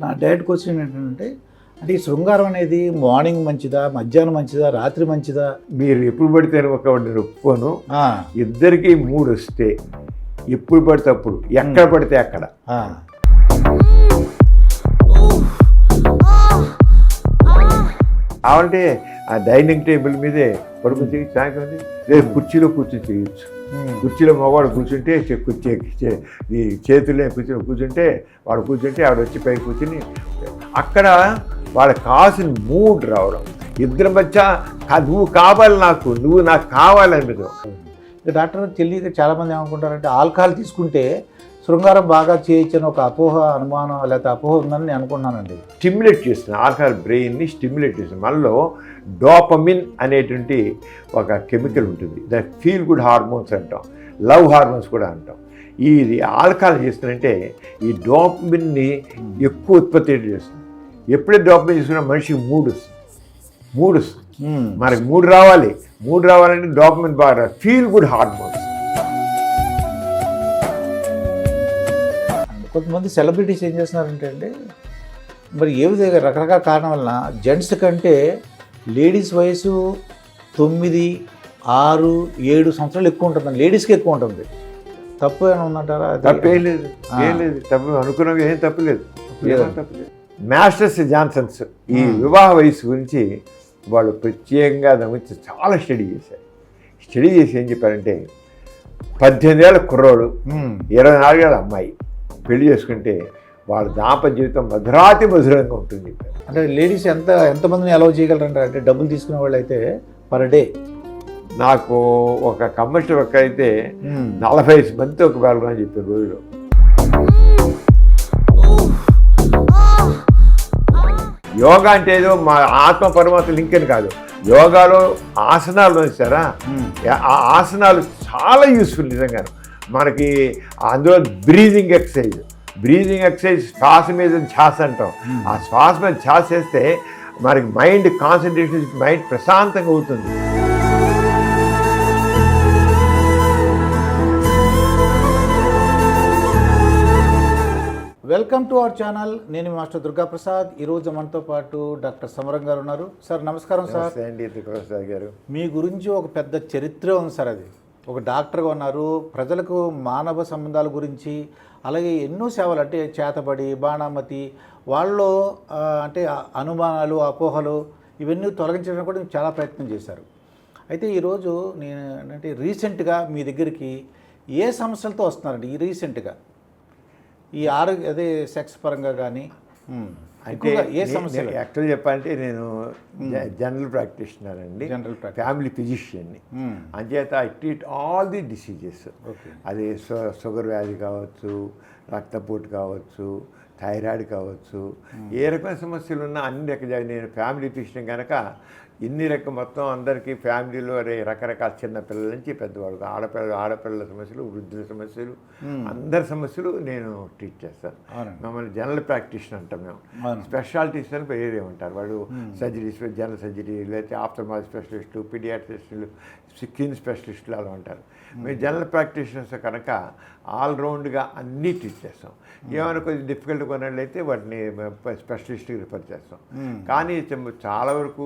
నా diet question ఏంటంటే అంటే ఈ శృంగారం అనేది మార్నింగ్ మంచిదా, మధ్యాహ్నం మంచిదా, రాత్రి మంచిదా? మీరు ఎప్పుడు పడితే ఒకటి ఒప్పుకోను. ఆ, ఇద్దరికి మూడు వస్తే ఎప్పుడు పడితే అప్పుడు, ఎక్కడ పడితే అక్కడ. ఆ, కావాలంటే ఆ డైనింగ్ టేబుల్ మీదే పడుకుని చేయొచ్చు, సాయంత్రం లేదు కుర్చీలో కూర్చొని చేయొచ్చు. కుర్చీలో మగవాడు కూర్చుంటే ఈ చేతుల్లో కూర్చుంటే వాడు కూర్చుంటే ఆవిడ వచ్చి పై కూర్చుని అక్కడ వాళ్ళకి కావాల్సిన మూడ్ రావడం. ఇద్దరి మధ్య నువ్వు కావాలి నువ్వు నాకు కావాలనిపించదు. డాక్టర్ తెలియక చాలామంది ఏమనుకుంటారంటే ఆల్కహాల్ తీసుకుంటే శృంగారం బాగా చేయొచ్చని ఒక అపోహ, అనుమానం లేకపోతే అపోహ ఉందని నేను అనుకుంటున్నానండి. స్టిమ్యులేట్ చేస్తుంది, ఆల్కహాల్ బ్రెయిన్ని స్టిమ్యులేట్ చేస్తుంది. మనలో డోపమిన్ అనేటువంటి ఒక కెమికల్ ఉంటుంది, దాన్ని ఫీల్ గుడ్ హార్మోన్స్ అంటాం, లవ్ హార్మోన్స్ కూడా అంటాం. ఇది ఆల్కహాల్ చేస్తుందంటే ఈ డోపమిన్ని ఎక్కువ ఉత్పత్తి చేస్తుంది. ఎప్పుడైతే డోపమిన్ చేసుకున్నా మనిషికి మూడు వస్తుంది. మనకి మూడు రావాలంటే డోపమిన్ బాగా ఫీల్ గుడ్ హార్మోన్స్. కొంతమంది సెలబ్రిటీస్ ఏం చేస్తున్నారంటే అండి, మరి ఏ విధంగా రకరకాల కారణం వలన జెంట్స్ కంటే లేడీస్ వయసు 9, 6, 7 సంవత్సరాలు ఎక్కువ ఉంటుందండి, లేడీస్కి ఎక్కువ ఉంటుంది. తప్పు ఏమైనా ఉందంటారా? తప్పేం లేదు, తప్పు అనుకున్నాం, ఏం తప్పులేదు. మాస్టర్స్ జాన్సన్స్ ఈ వివాహ వయసు గురించి వాళ్ళు ప్రత్యేకంగా దాని గురించి చాలా స్టడీ చేసి ఏం చెప్పారంటే 18 ఏళ్ళ కుర్రోడు 24 ఏళ్ళ అమ్మాయి పెళ్లి చేసుకుంటే వాళ్ళ దాంపత్య జీవితం మధురంగా ఉంటుంది. అంటే లేడీస్ ఎంతమందిని అలౌ చేయగలరంటే, అంటే డబ్బులు తీసుకునే వాళ్ళు అయితే పర్ డే నాకు ఒక కమర్షియల్ వర్క్ అయితే 45 మందితో ఒక వెళ్ళమని చెప్పారు రోజులో. యోగా అంటే ఏదో మా ఆత్మ పరమాత్మ లింక్ అని కాదు. యోగాలో ఆసనాలు వేస్తారా, ఆ ఆసనాలు చాలా యూస్ఫుల్ నిజంగా. మనకి అందులో బ్రీదింగ్ ఎక్సర్సైజ్ శ్వాస మీద ఛాస్ అంటాం. ఆ శ్వాస మీద ఛాస్ చేస్తే మనకి మైండ్ కాన్సన్ట్రేషన్, మైండ్ ప్రశాంతంగా అవుతుంది. Welcome to our channel. నేను మాస్టర్ దుర్గాప్రసాద్. ఈరోజు మనతో పాటు డాక్టర్ సమరం గారు ఉన్నారు. సార్ నమస్కారం. సార్ అండి దుర్గాప్రసాద్ గారు, మీ గురించి ఒక పెద్ద చరిత్ర ఉంది సార్. అది ఒక డాక్టర్గా ఉన్నారు, ప్రజలకు మానవ సంబంధాల గురించి, అలాగే ఎన్నో సేవలు అంటే చేతబడి, బాణామతి, వాళ్ళలో అంటే అనుమానాలు, అపోహలు ఇవన్నీ తొలగించడానికి కూడా చాలా ప్రయత్నం చేశారు. అయితే ఈరోజు నేను అంటే రీసెంట్గా మీ దగ్గరికి ఏ సమస్యలతో వస్తున్నారండి? ఈ రీసెంట్గా ఈ ఆరోగ్య అదే సెక్స్ పరంగా కానీ అంటే ఏ సమస్య యాక్చువల్ చెప్పాలంటే నేను జనరల్ ప్రాక్టీషనర్ అండి, ఫ్యామిలీ ఫిజిషియన్ని. అంచేత I treat all the diseases. అది షుగర్ వ్యాధి కావచ్చు, రక్తపోటు కావచ్చు, థైరాయిడ్ కావచ్చు, ఏ రకమైన సమస్యలు ఉన్నా అన్ని రకాల నేను ఫ్యామిలీ ఫిజిషియన్ కనుక ఇన్ని మొత్తం అందరికీ ఫ్యామిలీలో రకరకాల చిన్న పిల్లల నుంచి పెద్దవాళ్ళు, ఆడపిల్లల సమస్యలు, వృద్ధుల సమస్యలు, అందరి సమస్యలు నేను ట్రీట్ చేస్తాను. మమ్మల్ని జనరల్ ప్రాక్టీషనర్ అంటాం మేము. స్పెషాలిటీస్ అని వేరే ఉంటారు వాళ్ళు, సర్జరీస్, జనరల్ సర్జరీ, లేకపోతే ఆఫ్థల్మాలజీ స్పెషలిస్టులు, పీడియాట్రిస్టులు, స్కిన్ స్పెషలిస్టులు అలా ఉంటారు. మేము జనరల్ ప్రాక్టీషనర్స్ కనుక ఆల్రౌండ్గా అన్నీ ట్రీట్ చేస్తాం. ఏమైనా కొంచెం డిఫికల్ట్గా ఉన్నట్లయితే వాటిని స్పెషలిస్ట్కి రిఫర్ చేస్తాం. కానీ చాలా వరకు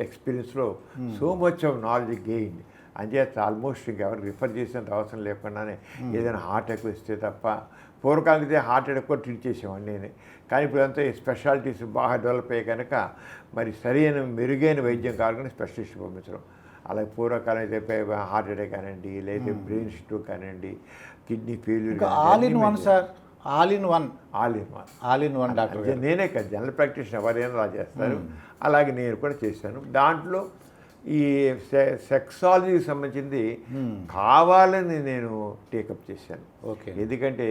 ఎక్స్పీరియన్స్లో so much of knowledge gain అంచేత ఆల్మోస్ట్ ఇంకెవరు రిఫర్ చేసేంత అవసరం లేకుండానే ఏదైనా హార్ట్ అటాక్ వస్తే తప్ప, పూర్వకాలైతే హార్ట్ అటాక్ కూడా ట్రీట్ చేసేవాడిని నేను. కానీ ఇప్పుడంతా స్పెషాలిటీస్ బాగా డెవలప్ అయ్యాయి కనుక మరి సరైన మెరుగైన వైద్యం కావాలని స్పెషలిస్ట్ పంపించడం. అలాగే పూర్వకాలం అయితే హార్ట్ అటాక్ కానివ్వండి, లేదా బ్రెయిన్ స్ట్రోక్ కానివ్వండి, kidney failure, all in one sir. All in one doctor. నేనే కదా జనరల్ ప్రాక్టీషనర్, ఎవరైనా అలా చేస్తారు. అలాగే నేను కూడా చేశాను. దాంట్లో ఈ సెక్సాలజీకి సంబంధించింది కావాలని నేను టేకప్ చేశాను. ఎందుకంటే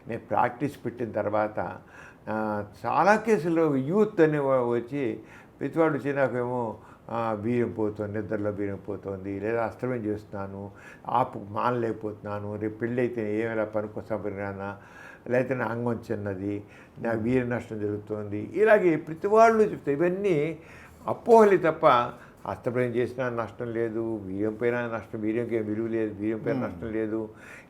నేను ప్రాక్టీస్ పెట్టిన తర్వాత చాలా కేసుల్లో యూత్ అని వచ్చి ప్రతివాడు వచ్చి నాకేమో వీర్యం పోతుంది, నిద్రలో వీర్యం పోతుంది, లేదా అస్తమయం చేస్తున్నాను, మానలేకపోతున్నాను, రేపు పెళ్ళి అయితే ఏమైనా పనికొస్తానా, లేకపోతే నా అంగం చిన్నది, నా వీర్య నష్టం జరుగుతుంది, ఇలాగే ప్రతి వాళ్ళు చెప్తారు. ఇవన్నీ అపోహలు తప్ప హస్తప్రయం చేసినా నష్టం లేదు, వీర్యం పైన నష్టం, వీర్యంకి ఏం విలువ లేదు, వీర్యం పైన నష్టం లేదు.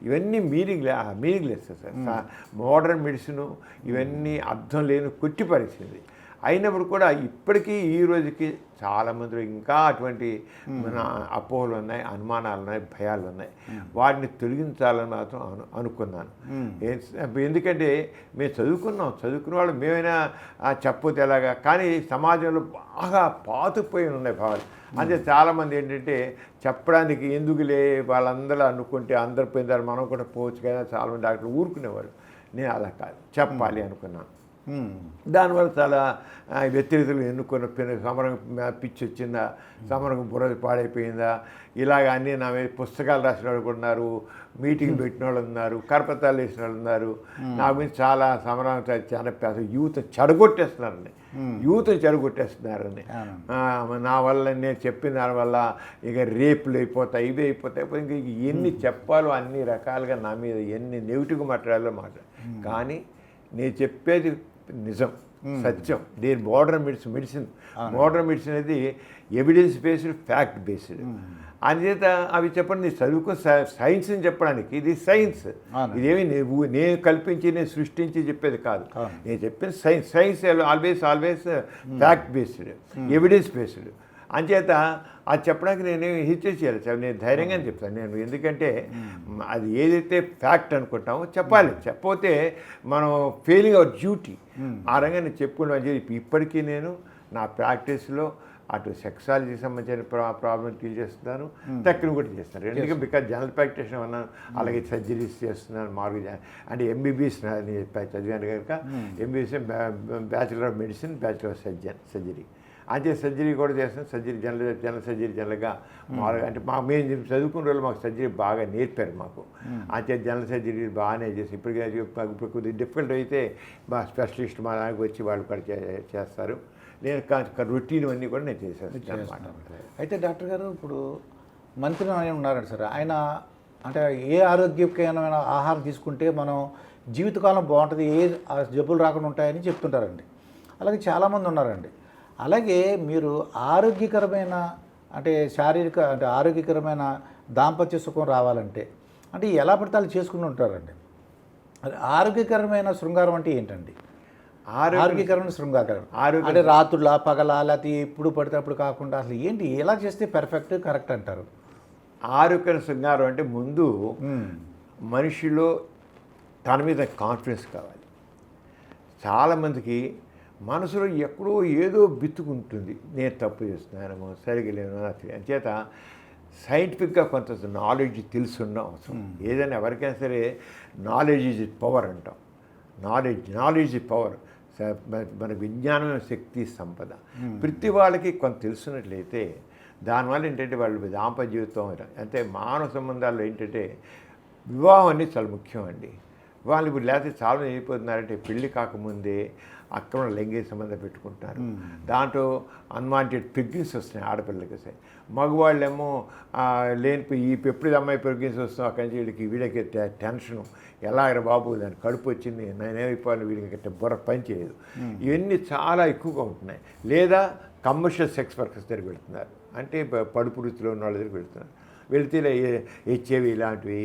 ఇవన్నీ మీనింగ్లెస్ సార్. మోడర్న్ మెడిసిన్ ఇవన్నీ అర్థం లేని కొట్టి పరిస్థితి అయినప్పుడు కూడా ఇప్పటికీ ఈ రోజుకి చాలామందిలో ఇంకా అటువంటి మన అపోహలు ఉన్నాయి, అనుమానాలు ఉన్నాయి, భయాలు ఉన్నాయి. వాటిని తొలగించాలని మాత్రం అనుకున్నాను. ఎందుకంటే మేము చదువుకున్న వాళ్ళు మేమైనా చెప్పొద్దు ఎలాగా, కానీ సమాజంలో బాగా పాతుకుపోయి ఉన్నాయి భావాలు. అంటే చాలామంది ఏంటంటే చెప్పడానికి ఎందుకులే వాళ్ళందరూ అనుకుంటే అందరు పోయినారు మనం కూడా పోవచ్చు కదా, చాలామంది డాక్టర్లు ఊరుకునేవారు. నేను అలా కాదు, చెప్పాలి అనుకున్నాను. దానివల్ల చాలా వ్యతిరేకతలు ఎన్నుకున్న సమరం పిచ్చి వచ్చిందా, సమరం బుర్ర పాడైపోయిందా, ఇలాగ అన్నీ నా మీద పుస్తకాలు రాసిన వాళ్ళు కూడా ఉన్నారు, మీటింగ్ పెట్టిన వాళ్ళు ఉన్నారు, కరపత్రాలు వేసిన వాళ్ళు ఉన్నారు. నా గురించి చాలా సమరం చాలా యూత్ చెడగొట్టేస్తున్నారండి, చెడగొట్టేస్తున్నారని. నా వల్ల నేను చెప్పిన దానివల్ల ఇక రేపులు అయిపోతాయి, ఇవి అయిపోతాయి, ఇంక ఎన్ని చెప్పాలో అన్ని రకాలుగా నా మీద ఎన్ని నెగిటివ్గా మాట్లాడాలో కానీ నేను చెప్పేది నిజం, సత్యం. దీని మోడర్న్ మెడిసిన్ అనేది ఎవిడెన్స్ బేస్డ్, ఫ్యాక్ట్ బేస్డ్. అందుచేత అవి చెప్పండి, నేను చదువుకుని సైన్స్ని చెప్పడానికి ఇది సైన్స్. ఇదేమి నేను కల్పించి నేను సృష్టించి చెప్పేది కాదు. నేను చెప్పిన science always fact based, evidence based. అంచేత అది చెప్పడానికి నేను హిస్టరీ చేయాలి, నేను ధైర్యంగా చెప్తాను. నేను ఎందుకంటే అది ఏదైతే ఫ్యాక్ట్ అనుకుంటామో చెప్పాలి, చెప్పకపోతే మనం ఫెయిలింగ్ అవర్ డ్యూటీ. ఆ రంగా నేను చెప్పుకున్నాను. ఇప్పటికీ నేను నా ప్రాక్టీస్లో అటు సెక్సాలజీకి సంబంధించిన ప్రాబ్లం డీల్ చేస్తున్నాను, టెక్ని కూడా చేస్తాను. ఎందుకంటే బికాజ్ జనరల్ ప్రాక్టీషనర్ ఉన్నాను, అలాగే సర్జరీస్ చేస్తున్నాను. మామూలుగా అంటే ఎంబీబీఎస్ చదివాను కనుక MBBS bachelor of medicine, bachelor of surgery. అంటే సర్జరీ కూడా చేస్తాను. జనరల్ సర్జరీ జనరల్గా మామూలుగా అంటే మేము చదువుకున్న రోజులు మాకు సర్జరీ బాగా నేర్పారు మాకు. అంటే జనరల్ సర్జరీ బాగానే చేస్తాం. ఇప్పుడు కొద్దిగా డిఫికల్ట్ అయితే మా స్పెషలిస్ట్ మా దానికి వచ్చి వాళ్ళు కూడా చేస్తారు. నేను రొటీన్ అన్నీ కూడా నేను చేసేస్తాను అన్నమాట. అయితే డాక్టర్ గారు, ఇప్పుడు మంత్రి ఆయన ఉన్నారండి సార్, ఆయన అంటే ఏ ఆరోగ్యకరమైన ఆహారం తీసుకుంటే మనం జీవితకాలం బాగుంటుంది, ఏ జబ్బులు రాకుండా ఉంటాయని చెప్తుంటారండి. అలాగే చాలామంది ఉన్నారండి. అలాగే మీరు ఆరోగ్యకరమైన అంటే శారీరక అంటే ఆరోగ్యకరమైన దాంపత్య సుఖం రావాలంటే అంటే ఎలా పడితే అలా చేసుకుని ఉంటారండి. అది ఆరోగ్యకరమైన శృంగారం అంటే ఏంటండి? ఆరోగ్యకరమైన శృంగారం అంటే రాత్రుల పగల లేకపోతే ఎప్పుడు పడితే అప్పుడు కాకుండా అసలు ఏంటి, ఎలా చేస్తే పర్ఫెక్ట్ కరెక్ట్ అంటారు? ఆరోగ్యకర శృంగారం అంటే ముందు మనిషిలో తన మీద కాన్ఫిడెన్స్ కావాలి. చాలామందికి మనసులో ఎక్కడో ఏదో బిత్తుకుంటుంది, నేను తప్పు చేస్తున్నానేమో, సరిగా లేను అంచేత సైంటిఫిక్గా కొంత నాలెడ్జ్ తెలుసున్న అవసరం. ఏదైనా ఎవరికైనా సరే నాలెడ్జ్ ఈజ్ పవర్ అంటాం. Knowledge is power. మన విజ్ఞానం శక్తి సంపద. ప్రతి వాళ్ళకి కొంత తెలుసున్నట్లయితే దానివల్ల ఏంటంటే వాళ్ళు దాంపత్య జీవితం అంటే మానవ సంబంధాల్లో ఏంటంటే వివాహం అనేది చాలా ముఖ్యం అండి. వాళ్ళు ఇప్పుడు లేకపోతే చాలా అయిపోతున్నారంటే పెళ్లి కాకముందే అక్రమ లైంగిక సంబంధం పెట్టుకుంటున్నారు. దాంట్లో అన్వాంటెడ్ ప్రెగ్నెన్సీ వస్తున్నాయి ఆడపిల్లలకి. సరే మగవాళ్ళేమో లేనిపోయి ఎప్పుడు అమ్మాయి ప్రెగ్నెన్సీ వస్తాం అక్కడి నుంచి వీళ్ళకి టెన్షను, ఎలాగ బాబు దాని కడుపు వచ్చింది నేనేమైపోయాను, వీళ్ళకి బుర్ర పని చేయదు. ఇవన్నీ చాలా ఎక్కువగా ఉంటున్నాయి. లేదా కమర్షియల్ సెక్స్ వర్కర్స్ దగ్గరికి వెళ్తున్నారు, అంటే పడుపు వృత్తిలో ఉన్న వాళ్ళ దగ్గరికి వెళ్తున్నారు. వెళితే హెచ్ఐవి ఇలాంటివి,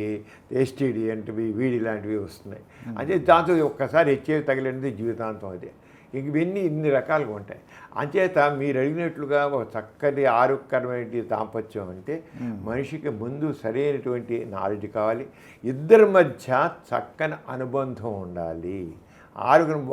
ఎస్టీడీ అంటివి, వీడి ఇలాంటివి వస్తున్నాయి. అంటే దాంతో ఒక్కసారి హెచ్ఐవి తగిలినది జీవితాంతం అదే. ఇవన్నీ ఇన్ని రకాలుగా ఉంటాయి. అంచేత మీరు అడిగినట్లుగా ఒక చక్కటి ఆరోగ్యకరమైన దాంపత్యం అంటే మనిషికి ముందు సరైనటువంటి నాలెడ్జ్ కావాలి, ఇద్దరి మధ్య చక్కని అనుబంధం ఉండాలి. ఆరోగ్యం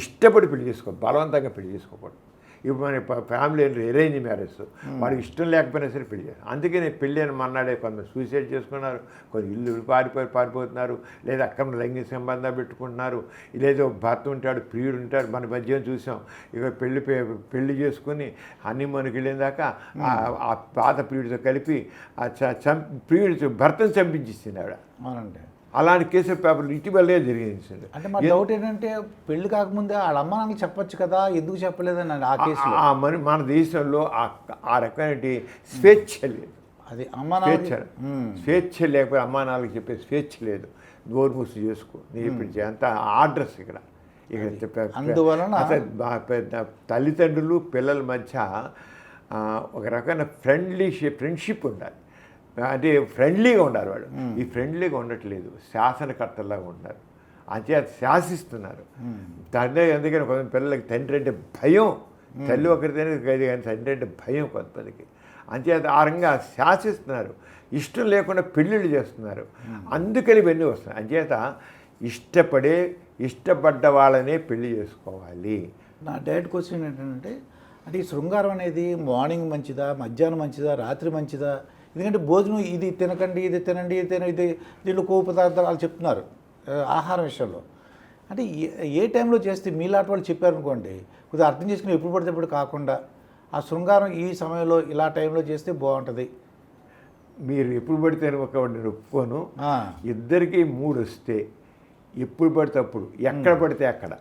ఇష్టపడి పెళ్లి చేసుకోవాలి, బలవంతంగా పెళ్లి చేసుకోకూడదు. ఇప్పుడు మన ఫ్యామిలీ అరేంజ్ మ్యారేజ్, వాడికి ఇష్టం లేకపోయినా సరే పెళ్లి చేస్తారు. అందుకే నేను పెళ్ళి అని మన్నాడే కొంత సూసైడ్ చేసుకున్నారు, కొన్ని ఇల్లు పారిపోతున్నారు, లేదా అక్రమ లైంగిక సంబంధాలు పెట్టుకుంటున్నారు, లేదా భర్త ఉంటాడు, ప్రియుడు ఉంటాడు. మన మధ్య చూసాం, ఇక పెళ్లి చేసుకుని హనీమూన్కి వెళ్ళిన దాకా ఆ పాత ప్రియుడితో కలిపి ప్రియుడితో భర్తను చంపించేసింది ఆవిడ. అవునండి, అలాంటి కేసుల పేపర్లు ఇటీవలే జరిగింది. అంటే మా డౌట్ ఏంటంటే పెళ్లి కాకముందే వాళ్ళ అమ్మ నాన్నకి చెప్పొచ్చు కదా, ఎందుకు చెప్పలేదని ఆ కేసులో. మన దేశంలో ఆ రకమైన స్వేచ్ఛ లేదు. అది అమ్మ స్వేచ్ఛ లేకపోతే అమ్మా నాన్నకి చెప్పే స్వేచ్ఛ లేదు. నోరు మూసి చేసుకో, నేర్పించే అంత ఆర్డర్స్ ఇక్కడ అందువలన తల్లిదండ్రులు పిల్లల మధ్య ఒక రకమైన ఫ్రెండ్షిప్ ఉండాలి, అంటే ఫ్రెండ్లీగా ఉండాలి వాడు. ఈ ఫ్రెండ్లీగా ఉండట్లేదు, శాసనకర్తలాగా ఉన్నారు, అంచేత శాసిస్తున్నారు. తండ్రి అందుకని కొంత పిల్లలకి తండ్రి అంటే భయం, తల్లి ఒకరితేనే కానీ తండ్రి అంటే భయం కొంతమందికి. అంచేత ఆ రంగా శాసిస్తున్నారు, ఇష్టం లేకుండా పెళ్ళిళ్ళు చేస్తున్నారు, అందుకని ఇవన్నీ వస్తున్నాయి. అంచేత ఇష్టపడ్డ వాళ్ళనే పెళ్లి చేసుకోవాలి. నా డైరెక్ట్ క్వశ్చన్ ఏంటంటే, అంటే ఈ శృంగారం అనేది మార్నింగ్ మంచిదా, మధ్యాహ్నం మంచిదా, రాత్రి మంచిదా? ఎందుకంటే భోజనం ఇది తినకండి, ఇది తినండి, ఇది దీంట్లో కొవ్వు పదార్థాలు వాళ్ళు చెప్తున్నారు ఆహారం విషయంలో. అంటే ఏ టైంలో చేస్తే మీలాంటి వాళ్ళు చెప్పారనుకోండి, కొద్దిగా అర్థం చేసుకుని ఎప్పుడు పడితే అప్పుడు కాకుండా ఆ శృంగారం ఈ సమయంలో ఇలా టైంలో చేస్తే బాగుంటుంది. మీరు ఎప్పుడు పడితే ఒక నేను ఒప్పుకోను. ఇద్దరికి మూడు వస్తే ఎప్పుడు పడితే అప్పుడు, ఎక్కడ పడితే అక్కడ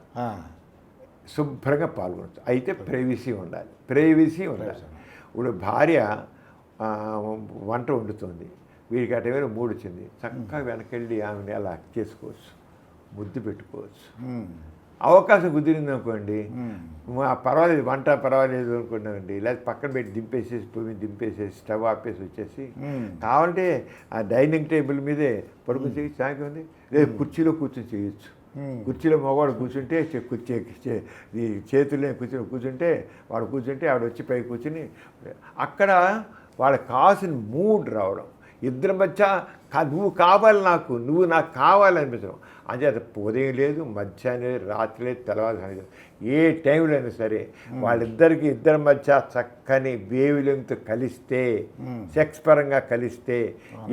శుభ్రంగా పాల్గొనచ్చు. అయితే ప్రైవసీ ఉండాలి. ఇప్పుడు భార్య వంట వండుతుంది, వీరికి అటైనా మూడు వచ్చింది, చక్కగా వెనకెళ్ళి ఆమెని అలా చేసుకోవచ్చు, ముద్దు పెట్టుకోవచ్చు. అవకాశం కుదిరింది అనుకోండి, పర్వాలేదు, వంట పర్వాలేదు అనుకున్నామండి, లేదా పక్కన పెట్టి దింపేసేసి, పొయ్యి దింపేసేసి, స్టవ్ ఆపేసి వచ్చేసి, కావాలంటే ఆ డైనింగ్ టేబుల్ మీదే పడుకుని చేయొచ్చు, సాయంత్రం ఉంది, లేదా కుర్చీలో కూర్చొని చేయొచ్చు. కుర్చీలో మగవాడు కూర్చుంటే చేతుల్లో కూర్చుంటే వాడు కూర్చుంటే ఆవిడ వచ్చి పై కూర్చుని అక్కడ వాళ్ళకి కావాల్సిన మూడ్ రావడం, ఇద్దరి మధ్య నువ్వు కావాలి నాకు, నువ్వు నాకు కావాలనిపించడం. అంచేత ఉదయం లేదు, మధ్యాహ్నం లేదు, రాత్రి లేదు, తెల్లవారు ఏ టైంలో అయినా సరే ఇద్దరి మధ్య చక్కని వేవ్లెంగ్త్ కలిస్తే, సెక్స్ పరంగా కలిస్తే,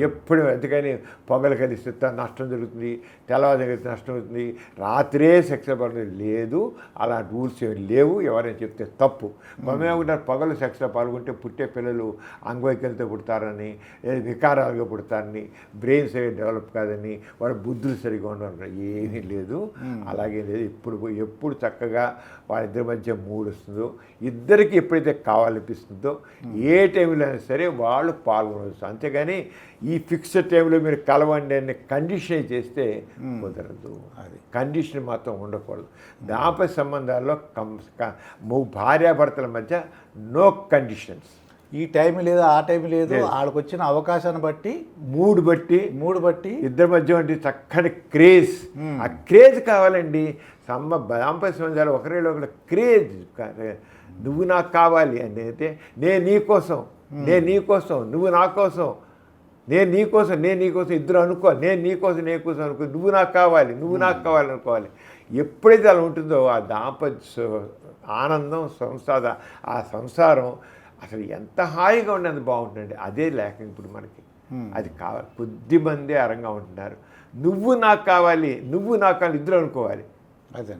ఎప్పుడు ఎందుకని పొగలు కలిస్తే నష్టం జరుగుతుంది, తెల్లవారు కలిస్తే నష్టం అవుతుంది, రాత్రే సెక్స్ పరంగా లేదు. అలాంటి రూల్స్ ఏమి లేవు, ఎవరైనా చెప్తే తప్పు. మనమేమంటారు, పొగలు సెక్స్లో పాల్గొంటే పుట్టే పిల్లలు అంగవైకల్యంతో పుడతారని, వికారాలుగా పుడతారని, బ్రెయిన్స్ డెవలప్ కాదని, వాళ్ళ బుద్ధులు సరిగా ఉండరు. ఏమీ లేదు, అలాగే లేదు. ఎప్పుడు చక్కగా వాళ్ళిద్దరి మధ్య మూడు వస్తుందో, ఇద్దరికి ఎప్పుడైతే కావాలనిపిస్తుందో ఏ టైంలో అయినా సరే వాళ్ళు పాల్గొనవచ్చు. అంతేగాని ఈ ఫిక్స్డ్ టైంలో మీరు కలవండి అని కండిషన్ చేస్తే కుదరదు. అది కండిషన్ మాత్రం ఉండకూడదు. దాంపత్య సంబంధాల్లో భార్యాభర్తల మధ్య నో కండిషన్స్. ఈ టైం లేదు, ఆ టైం లేదు, వాళ్ళకి వచ్చిన అవకాశాన్ని బట్టి మూడు బట్టి ఇద్దరి మధ్య ఉంటే చక్కని క్రేజ్, ఆ క్రేజ్ కావాలండి. దాంపత్య సంబంధాలు ఒకరి క్రేజ్. నువ్వు నాకు కావాలి అని అయితే, నేను నీకోసం, నువ్వు నా కోసం, నేను నీకోసం ఇద్దరు అనుకోవాలి. నేను నీకోసం అనుకో, నువ్వు నాకు కావాలి అనుకోవాలి. ఎప్పుడైతే అలా ఉంటుందో ఆ దాంపత్య ఆనందం, ఆ సంసారం అసలు ఎంత హాయిగా ఉండేది, బాగుంటుందండి. అదే లేక ఇప్పుడు మనకి అది కావాలి. కొద్దిమంది అరంగా ఉంటున్నారు. నువ్వు నాకు కావాలి ఇద్దరు అనుకోవాలి. అదే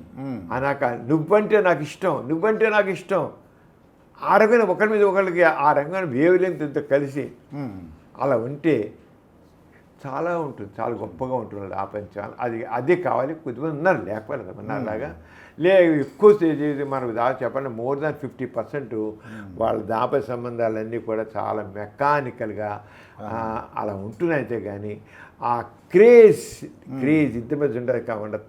అనాక నువ్వంటే నాకు ఇష్టం, ఆ రంగం ఒకరి మీద ఒకరికి ఆ రంగాన్ని వేవ్లెంగ్త్ కలిసి అలా ఉంటే చాలా ఉంటుంది, చాలా గొప్పగా ఉంటున్నాడు ఆ పంచాలు. అదే కావాలి. కొద్దిమంది ఉన్నారు, లేకపోలేదు అలాగా ఎక్కువ మనకు చెప్పండి, మోర్ దాన్ 50% వాళ్ళ దాంపత్య సంబంధాలన్నీ కూడా చాలా మెకానికల్గా అలా ఉంటున్నాయితే కానీ ఆ క్రేజ్ ఇద్దరి మీద ఉండదు కాకుండా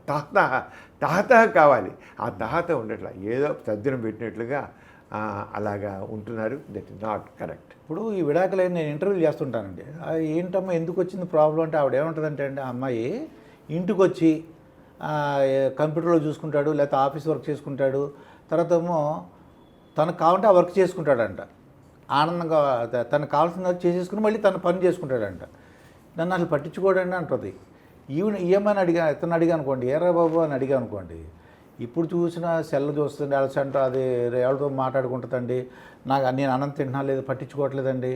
తహత కావాలి. ఆ తహత ఉండట్లా, ఏదో తద్దినం పెట్టినట్లుగా అలాగా ఉంటున్నారు. That is not correct. ఇప్పుడు ఈ విడాకులైన నేను ఇంటర్వ్యూ చేస్తుంటానండి. ఏంటమ్మా ఎందుకు వచ్చింది ప్రాబ్లం అంటే, ఆవిడ ఏమంటుందంటే అండి, ఆ అమ్మాయి ఇంటికి వచ్చి కంప్యూటర్లో చూసుకుంటాడు, లేకపోతే ఆఫీస్ వర్క్ చేసుకుంటాడు, తర్వాత ఏమో తనకు కావాలంటే ఆ వర్క్ చేసుకుంటాడంట, ఆనందంగా తనకు కావాల్సిన చేసేసుకుని మళ్ళీ తన పని చేసుకుంటాడంట. నన్ను అసలు పట్టించుకోడండి అంటుంది. ఏమని ఇతను అడిగా అనుకోండి, ఏరా బాబు అని అడిగా అనుకోండి, ఇప్పుడు చూసిన సెల్ చూస్తుంది, అలసంట అది ఎవరితో మాట్లాడుకుంటుందండి, నేను అన్నం తింటున్నా లేదు పట్టించుకోవట్లేదండి,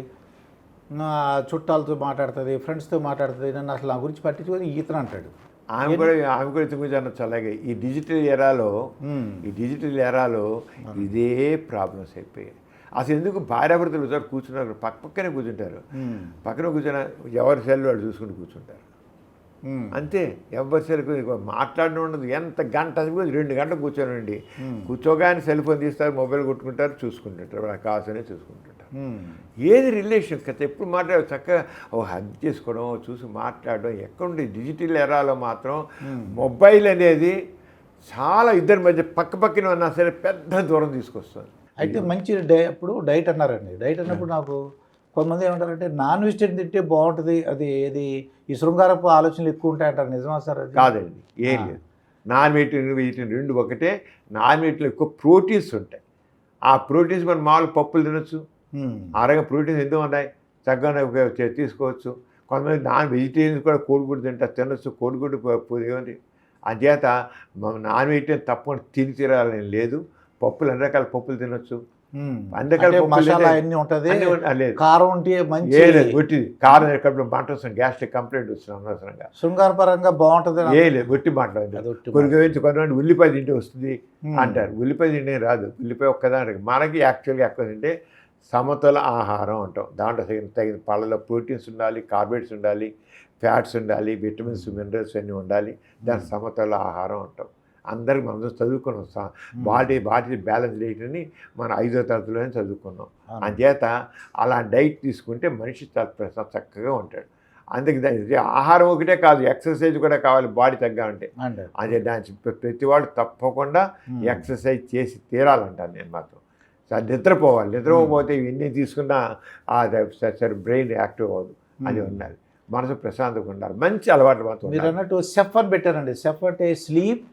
చుట్టాలతో మాట్లాడుతుంది, ఫ్రెండ్స్తో మాట్లాడుతుంది, నన్ను అసలు నా గురించి పట్టించుకొని ఈతను అంటాడు. ఆమె కూడా గురించి అనొచ్చు. అలాగే ఈ డిజిటల్ ఎరాలో ఇదే ప్రాబ్లమ్స్ అయిపోయాయి. అసలు ఎందుకు భార్యాభర్తలు కూర్చున్నారు, పక్కనే కూర్చుంటారు, పక్కన కూర్చున్న ఎవరి సెల్ వాళ్ళు చూసుకుంటూ కూర్చుంటారు. అంతే, ఎవరి సెల్ మాట్లాడడం ఉండదు. ఎంత గంట 2 గంటలు కూర్చోనండి, కూర్చోగానే సెల్ ఫోన్ తీస్తారు, మొబైల్ కొట్టుకుంటారు, చూసుకుంటుంటారు, వాళ్ళకి కావాల్సిన చూసుకుంటుంటారు. ఏది రిలేషన్ కదా, ఎప్పుడు మాట్లాడ చక్కగా హగ్ చేసుకోవడం, చూసి మాట్లాడడం ఎక్కడుండే. డిజిటల్ ఎరాలో మాత్రం మొబైల్ అనేది చాలా ఇద్దరి మధ్య పక్కన ఉన్నా సరే పెద్ద దూరం తీసుకొస్తుంది. అయితే మంచి అప్పుడు డైట్ అన్నారండి. డైట్ అన్నప్పుడు నాకు కొంతమంది ఏమంటారంటే నాన్ వెజిటేరియన్ తింటే బాగుంటుంది, అది ఏది ఈ శృంగారపు ఆలోచనలు ఎక్కువ ఉంటాయంటారు, నిజమా సార్ అది? కాదండి, ఏం లేదు. నాన్ వెజిటేరియన్ రెండు ఒకటే. నాన్ వెజిటేరియన్ ఎక్కువ ప్రోటీన్స్ ఉంటాయి. ఆ ప్రోటీన్స్ మనం మామూలు పప్పులు తినొచ్చు, ఆరోగ్య ప్రోటీన్స్ ఎందుకు ఉన్నాయి, చక్కగా తీసుకోవచ్చు. కొంతమంది నాన్ వెజిటేరియన్స్ కూడా కోడిగుడ్డు తినొచ్చు, కోడిగుడ్డు ఏమంది. అంచేత నాన్ వెజిటేరియన్ తప్పకుండా తిని తీరాలని లేదు. పప్పులు అన్ని రకాల పప్పులు తినొచ్చు, అన్ని రకాల పప్పులు కారం ఉంటే మంచి ఒట్టి కారం కడుపులో మంట వస్తుంది, గ్యాస్ట్రిక్ కంప్లైంట్ వస్తుంది అనవసరంగా. శృంగారపరంగా బాగుంటుంది లేదు, ఒట్టి మాట్లాడదు. కొంతమంది ఉల్లిపాయ తింటే వస్తుంది అంటారు. ఉల్లిపాయ తింటే రాదు, ఉల్లిపాయ ఒక్కదానికి. మనకి యాక్చువల్గా ఎక్కువ తింటే సమతుల ఆహారం అంటాం. దాంట్లో తగిన పళ్ళలో ప్రోటీన్స్ ఉండాలి, కార్బోహైడ్రేట్స్ ఉండాలి, ఫ్యాట్స్ ఉండాలి, విటమిన్స్ మినరల్స్ అన్నీ ఉండాలి. దాని సమతుల ఆహారం అంటాం. అందరికి మనం చదువుకున్నాం, బాడీ బ్యాలెన్స్ డైట్ని మనం 5వ తరగతిలోనే చదువుకున్నాం. అంచేత అలా డైట్ తీసుకుంటే మనిషి చక్కగా ఉంటాడు. అందుకే ఆహారం ఒకటే కాదు, ఎక్సర్సైజ్ కూడా కావాలి బాడీ తగ్గాలంటే. అదే దాని ప్రతి వాళ్ళు తప్పకుండా ఎక్సర్సైజ్ చేసి తీరాలంటాను నేను మాత్రం. నిద్రపోవాలి, నిద్రపోతే ఇవన్నీ తీసుకున్నా సరే బ్రెయిన్ యాక్టివ్ అవ్వదు. అది ఉండాలి, మనసు ప్రశాంతంగా ఉండాలి, మంచి అలవాట్లు మాత్రం. మీరు అన్నట్టు సెఫ్ అని పెట్టారండి. సెఫ్ అంటే స్లీప్,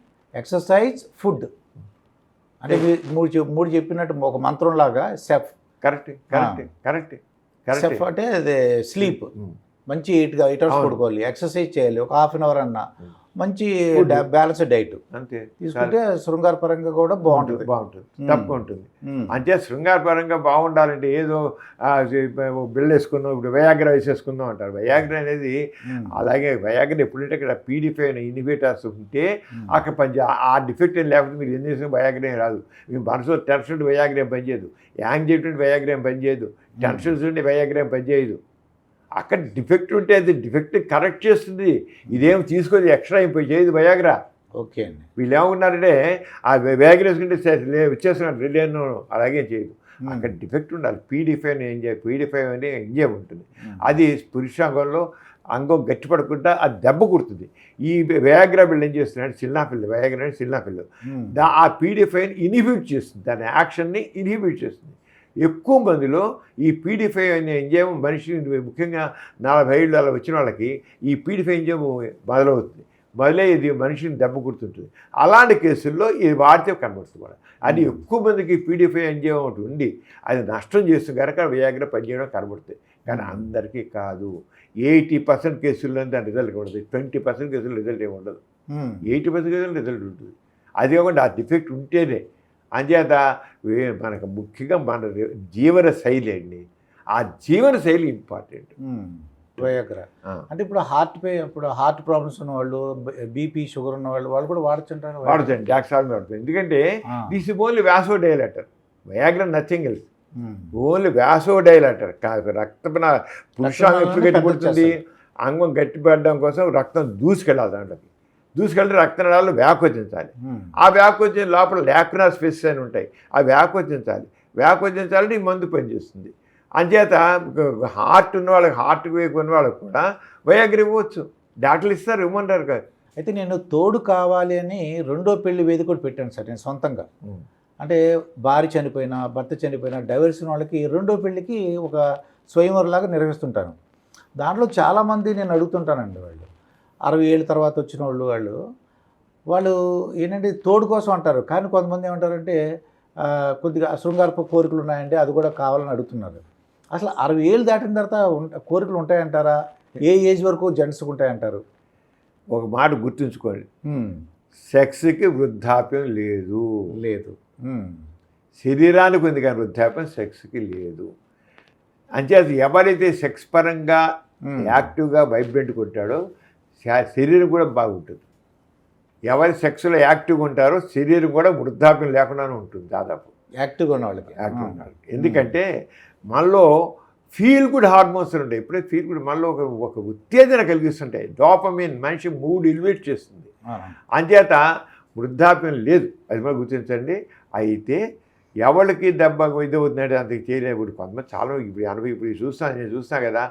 ఎక్సర్సైజ్, ఫుడ్. అంటే మూడు చెప్పినట్టు ఒక మంత్రం లాగా సెఫ్. కరెక్ట్. సెఫ్ అంటే అదే స్లీప్, మంచి 8 hours పడుకోవాలి, ఎక్సర్సైజ్ చేయాలి ఒక ½ hour అన్నా, మంచి బ్యాలెన్స్డ్ డైట్ అంతే తీసుకుంటే శృంగార పరంగా కూడా బాగుంటుంది. తప్పకుండా ఉంటుంది. అంటే శృంగార పరంగా బాగుండాలంటే ఏదో బిల్డ్ వేసుకుందాం, ఇప్పుడు వయాగ్రా వేసేసుకుందాం అంటారు. వయాగ్రా అనేది అలాగే వయాగ్రా ఎప్పుడంటే ఇక్కడ పీడిఫై ఇన్హిబిటర్స్ ఉంటే అక్కడ ఆ డిఫెక్ట్ ఏం లేకపోతే మీరు ఏం చేసిన వయాగ్రా ఏం రాదు. మీ మనసులో టెన్షన్ ఉంటే వయాగ్రా ఏం పనిచేయదు, యాంగ్జైటీ ఉంటే వయాగ్రా ఏం పనిచేయదు, టెన్షన్స్ ఉంటే వయాగ్రా ఏం పనిచేయదు. అక్కడ డిఫెక్ట్ ఉంటే అది డిఫెక్ట్ కరెక్ట్ చేస్తుంది. ఇదేం తీసుకొని ఎక్స్ట్రా అయిపోయి చేయదు వయాగ్రా. ఓకే అండి. వీళ్ళు ఏమన్నారంటే ఆ వయాగ్రా వేసుకుంటే వచ్చేస్తున్నారు, నేను అలాగే చేయదు. అక్కడ డిఫెక్ట్ ఉండాలి. పీడిఫై అనే ఎంజైమ్ ఉంటుంది, అది పురుషాంగంలో అంగం గట్టిపడకుండా అది దెబ్బ కుడుతుంది. ఈ వయాగ్రా బిల్లు ఏం చేస్తున్నాడు, సిల్నాఫిల్, వయాగ్రా అంటే సిల్నాఫిల్, ఆ పీడిఫైని ఇన్హిబిట్ చేస్తుంది, దాని యాక్షన్ని ఇన్హిబిట్ చేస్తుంది. ఎక్కువ మందిలో ఈ పీడిఫై అనే ఎంజైమ్ మనిషి ముఖ్యంగా 40 ఏళ్ళు అలా వచ్చిన వాళ్ళకి ఈ పీడిఫై ఎంజైమ్ మొదలయ్యేది మనిషిని దెబ్బ కుడుతుంటుంది. అలాంటి కేసుల్లో ఇది వాడితే కనబడుతుంది కూడా. అది ఎక్కువ మందికి పీడిఫై ఎంజైమ్ ఒకటి ఉండి అది నష్టం చేస్తుంది కనుక వయాగ్రా పనిచేయడం కనబడుతుంది. కానీ అందరికీ కాదు. 80% కేసుల్లో దాని రిజల్ట్ ఉండదు, 20% కేసుల్లో రిజల్ట్ ఏమి ఉండదు. 80% కేసుల్లో రిజల్ట్ ఉంటుంది. అది కాకుండా ఆ డిఫెక్ట్ ఉంటేనే. అంచేత మనకు ముఖ్యంగా మన జీవన శైలి అండి, ఆ జీవన శైలి ఇంపార్టెంట్. వయాగ్రా అంటే ఇప్పుడు హార్ట్ ప్రాబ్లమ్స్ ఉన్నవాళ్ళు, బీపీ షుగర్ ఉన్నవాళ్ళు వాళ్ళు కూడా వాడచ్చు. వాడుతుంది, డాక్టర్ వాడుతుంది. ఎందుకంటే this is only vasodilator. Viagra nothing else, only vasodilator. రక్తం పురుషాంగం ఎప్పుడు గట్టిపడుతుంది, అంగం గట్టిపడడం కోసం రక్తం దూసుకెళ్ళాలి, దాంట్లోకి దూసుకెళ్తే రక్తనాళాలు వ్యాకోచించాలి. ఆ వ్యాకోచించిన లోపల లాక్రినా స్పెసిస్ అని ఉంటాయి, ఆ వ్యాకోచించాలని ఈ మందు పనిచేస్తుంది. అంచేత హార్ట్ ఉన్న వాళ్ళకి, హార్ట్ వేక్ ఉన్న వాళ్ళకి కూడా వయాగ్రా ఇవ్వచ్చు, డాక్టర్లు ఇస్తారు, ఇవ్వమంటారు కాదు. అయితే నేను తోడు కావాలి అని 2వ పెళ్లి వేదిక కూడా పెట్టాను సార్ నేను సొంతంగా. అంటే భార్య చనిపోయినా, భర్త చనిపోయినా, డైవర్స్ ఉన్న వాళ్ళకి 2వ పెళ్లికి ఒక స్వయంవరంలాగా నిర్వహిస్తుంటాను. దాంట్లో చాలామంది నేను అడుగుతుంటానండి, వాళ్ళు 60 ఏళ్ళ తర్వాత వచ్చిన వాళ్ళు ఏంటంటే తోడు కోసం అంటారు. కానీ కొంతమంది ఏమంటారంటే కొద్దిగా శృంగారపు కోరికలు ఉన్నాయంటే అది కూడా కావాలని అడుగుతున్నారు. అసలు 60 ఏళ్ళు దాటిన తర్వాత కోరికలు ఉంటాయంటారా? ఏ ఏజ్ వరకు జెంట్స్కి ఉంటాయంటారు? ఒక మాట గుర్తుంచుకోండి, సెక్స్కి వృద్ధాప్యం లేదు. శరీరానికి ఉంది కానీ వృద్ధాప్యం సెక్స్కి లేదు. అంచేత ఎవరైతే సెక్స్ పరంగా యాక్టివ్గా వైబ్రెంట్గా ఉంటాడో శరీరం కూడా బాగుంటుంది. ఎవరి సెక్స్లో యాక్టివ్గా ఉంటారో శరీరం కూడా వృద్ధాప్యం లేకుండానే ఉంటుంది దాదాపు. యాక్టివ్గా ఉన్న వాళ్ళకి ఎందుకంటే మనలో ఫీల్ గుడ్ హార్మోన్స్ ఉంటాయి. ఎప్పుడైతే ఫీల్ గుడ్ మనలో ఒక ఉత్తేజన కలిగిస్తుంటాయి. డోపమైన్ మనిషి మూడ్ ఎలివేట్ చేస్తుంది. అంచేత వృద్ధాప్యం లేదు, అది మనం గుర్తించండి. అయితే ఎవరికి దెబ్బ ఇది అవుతుందంటే అంతకు చేయలేవు. కొంతమంది చాలా ఇప్పుడు 80 ఇప్పుడు నేను చూస్తాను కదా,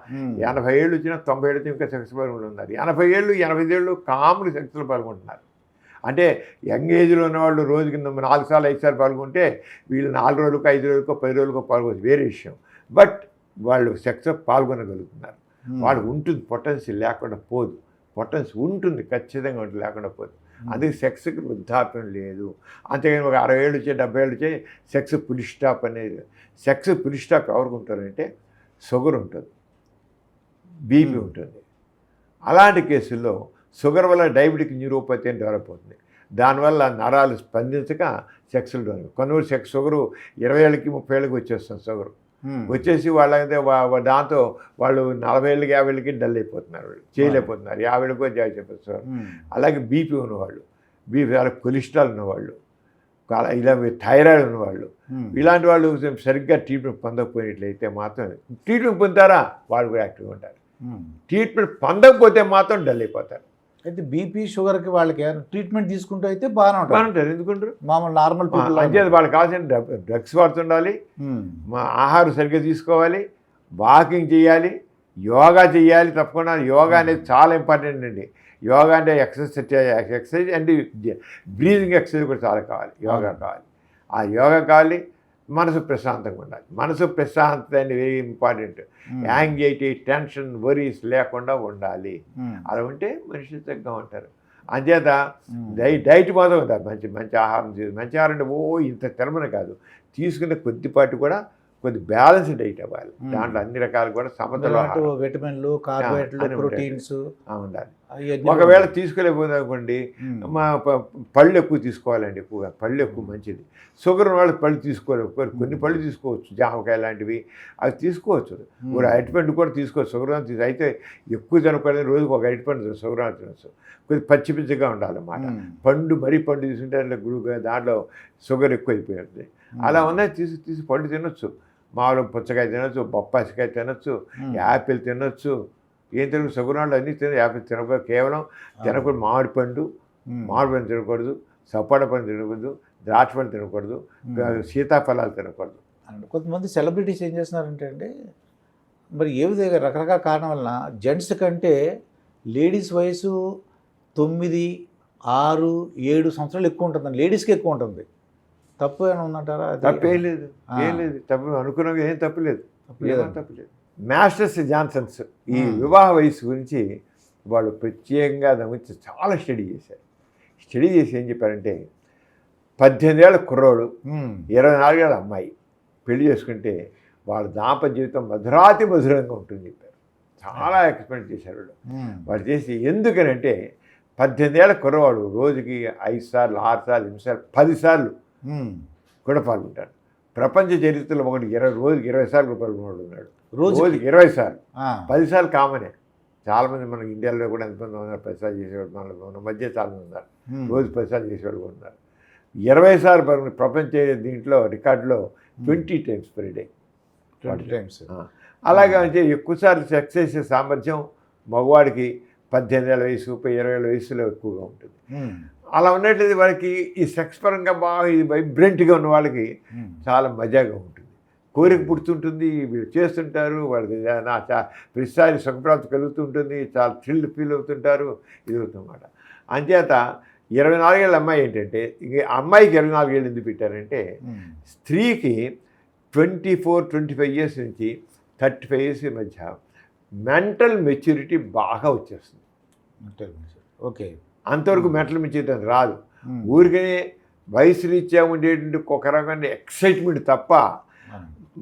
80 ఏళ్ళు వచ్చినా 90 ఏళ్ళు ఇంకా సెక్స్ పాల్గొంటున్నారు. 80 ఏళ్ళు 85 ఏళ్ళు కాములు సెక్స్లో పాల్గొంటున్నారు. అంటే యంగ్ ఏజ్లో ఉన్నవాళ్ళు రోజుకి 4 సార్లు 5 సార్లు పాల్గొంటే వీళ్ళు 4 రోజులకు 5 రోజులకో 10 రోజులకో పాల్గొచ్చు, వేరే విషయం. బట్ వాళ్ళు సెక్స్ పాల్గొనగలుగుతున్నారు. వాళ్ళకి ఉంటుంది, పొటెన్షియల్ లేకుండా పోదు. పొటెన్షియల్ ఉంటుంది, ఖచ్చితంగా ఉంటుంది, లేకుండా పోదు. అందుకే సెక్స్కి వృద్ధాప్యం లేదు. అంతేగాని ఒక 60 ఏళ్ళు వచ్చే 70 ఏళ్ళు వచ్చే సెక్స్ పులి స్టాప్ అనేది. సెక్స్ పులి స్టాప్ ఎవరికి ఉంటారంటే షుగర్ ఉంటుంది, బీపీ ఉంటుంది. అలాంటి కేసుల్లో షుగర్ వల్ల డయాబెటిక్ న్యూరోపతి అని డెవలప్ అవుతుంది. దానివల్ల నరాలు స్పందించక సెక్స్లు డెవలప్. కొంతమంది షుగరు 20 ఏళ్ళకి 30 ఏళ్ళకి వచ్చేస్తుంది షుగరు. వచ్చేసి వాళ్ళైతే దాంతో వాళ్ళు 40 ఏళ్ళకి 50 ఏళ్ళకి డల్ అయిపోతున్నారు, వాళ్ళు చేయలేకపోతున్నారు. 50 ఏళ్ళకో చెప్పేస్తారు. అలాగే బీపీ ఉన్నవాళ్ళు, బీపీ వాళ్ళకి కొలెస్ట్రాల్ ఉన్నవాళ్ళు, ఇలా థైరాయిడ్ ఉన్నవాళ్ళు, ఇలాంటి వాళ్ళు సరిగ్గా ట్రీట్మెంట్ పొందకపోయినట్లయితే మాత్రం, ట్రీట్మెంట్ పొందుతారా వాళ్ళు కూడా యాక్టివ్గా ఉంటారు. ట్రీట్మెంట్ పొందకపోతే మాత్రం డల్ అయిపోతారు. అయితే బీపీ షుగర్కి వాళ్ళకి ట్రీట్మెంట్ తీసుకుంటూ అయితే బాగానే ఉంటారు. ఎందుకుంటారు? మామూలు నార్మల్ పీపుల్ అంటే వాళ్ళకి కావాల్సిన డ్రగ్స్ వాడుతుండాలి, ఆహారం సరిగ్గా తీసుకోవాలి, వాకింగ్ చేయాలి, యోగా చేయాలి. తప్పకుండా యోగా అనేది చాలా ఇంపార్టెంట్ అండి. యోగా అంటే ఎక్సర్సైజ్ అండ్ బ్రీతింగ్ ఎక్సర్సైజ్ కూడా చాలా కావాలి. యోగా కావాలి, ఆ యోగా కావాలి. మనసు ప్రశాంతంగా ఉండాలి. మనసు ప్రశాంతత అనేది very important. Anxiety, tension, worries లేకుండా ఉండాలి. అలా ఉంటే మనిషి చక్కగా ఉంటారు. అంచేత డైట్ మాత్రం ఉంటారు. మంచి ఆహారం మంచి ఆహారం అంటే ఇంత తినమని కాదు, తీసుకునే కొద్దిపాటి కూడా కొద్ది బ్యాలెన్స్ డైట్ అవ్వాలి. దాంట్లో అన్ని రకాలు కూడా సమతుల్య విటమిన్లు, కార్బోహైడ్రేట్లు, ప్రోటీన్స్ ఉండాలి. ఒకవేళ తీసుకోలేకపోతే అనుకోండి, మా పళ్ళు ఎక్కువ తీసుకోవాలండి. ఎక్కువగా పళ్ళు ఎక్కువ మంచిది. షుగర్ వాళ్ళు పళ్ళు తీసుకోలేవు, కొన్ని పళ్ళు తీసుకోవచ్చు, జామకాయ లాంటివి అవి తీసుకోవచ్చు. ఒక అరటిపండు కూడా తీసుకోవచ్చు. షుగర్ అయితే ఎక్కువ తినకూడదు, రోజుకి ఒక అరటిపండు షుగర్ తినచ్చు. కొద్దిగా పచ్చి పిచ్చిగా ఉండాలన్నమాట. పండు పండు తీసుకుంటే గురుగా దాంట్లో షుగర్ ఎక్కువ అయిపోయింది. అలా ఉన్నాయి, తీసి పళ్ళు తినొచ్చు. మామూలు పుచ్చకాయ తినొచ్చు, బొప్పాసికాయ తినొచ్చు, యాపిల్ తినొచ్చు. ఏం తినకు షుగర్ వాళ్ళు అన్నీ యాపిల్ తినకూడదు. కేవలం తినకూడదు మామిడి పండు తినకూడదు, సపోటా పండు తినకూడదు, ద్రాక్ష పండు తినకూడదు, సీతాఫలాలు తినకూడదు. కొంతమంది సెలబ్రిటీస్ ఏం చేస్తున్నారంటే అండి, మరి ఏ విధంగా రకరకాల కారణం వలన జెంట్స్ కంటే లేడీస్ వయసు 9, 6, 7 సంవత్సరాలు ఎక్కువ ఉంటుందండి. లేడీస్కి ఎక్కువ ఉంటుంది. తప్పు ఏమైనా ఉందంటారా? తప్పేం లేదు, ఏం లేదు. తప్పు అనుకున్నాక ఏం తప్పులేదు. మాస్టర్స్ జాన్సన్స్ ఈ వివాహ వయసు గురించి వాళ్ళు ప్రత్యేకంగా దాని గురించి చాలా స్టడీ చేశారు. స్టడీ చేసి ఏం చెప్పారంటే, 18 ఏళ్ళ కుర్రోడు, 24 ఏళ్ళ అమ్మాయి పెళ్లి చేసుకుంటే వాళ్ళ దాంపత్య జీవితం మధురంగా ఉంటుంది చెప్పారు. చాలా ఎక్స్పెరిమెంట్ చేశారు వాళ్ళు. వాళ్ళు చేసి ఎందుకనంటే 18 ఏళ్ళ కుర్రవాడు రోజుకి 5 సార్లు 6 సార్లు 8 సార్లు 10 సార్లు కూడా పాల్గొంటాడు. ప్రపంచ చరిత్రలో ఒకటి రోజుకి 20 సార్లు పాల్గొన్నాడు ఉన్నాడు. రోజుకి 20 సార్లు, 10 సార్లు కామనే. చాలామంది మనకి ఇండియాలో కూడా ఎంతమంది ఉన్నారు 10 సార్లు చేసేవాడు. మన మధ్య చాలామంది ఉన్నారు రోజు 10 సార్లు చేసేవాడు కూడా ఉన్నారు. 20 సార్లు ప్రపంచ దీంట్లో రికార్డులో 20 times per day. 20 times. అలాగే అంటే ఎక్కువసార్లు సెక్స్ చేసే సామర్థ్యం మగవాడికి 18 ఏళ్ళ వయసు 20 ఏళ్ళ వయసులో ఎక్కువగా ఉంటుంది. అలా ఉన్నట్లయితే వాళ్ళకి ఈ సెక్స్ పరంగా బాగా ఇది వైబ్రెంట్గా ఉన్న వాళ్ళకి చాలా మజాగా ఉంటుంది, కోరిక పుడుతుంటుంది, వీళ్ళు చేస్తుంటారు. వాళ్ళకి ప్రతిసారి సుఖప్రాప్తి కలుగుతుంటుంది, చాలా థ్రిల్ ఫీల్ అవుతుంటారు, ఇది అవుతుందన్నమాట. అంచేత 24 ఏళ్ళ అమ్మాయి ఏంటంటే, ఇంక అమ్మాయికి 24 ఏళ్ళు ఎందుకు పెట్టారంటే, స్త్రీకి 24-25 ఇయర్స్ నుంచి 35 ఇయర్స్ మధ్య మెంటల్ మెచ్యూరిటీ బాగా వచ్చేస్తుంది. ఓకే, అంతవరకు మెంటల్ మెచ్యూరిటీ రాదు. ఊరికనే వయసు రీత్యా ఉండేటువంటి ఒక రకమైన ఎక్సైట్మెంట్ తప్ప,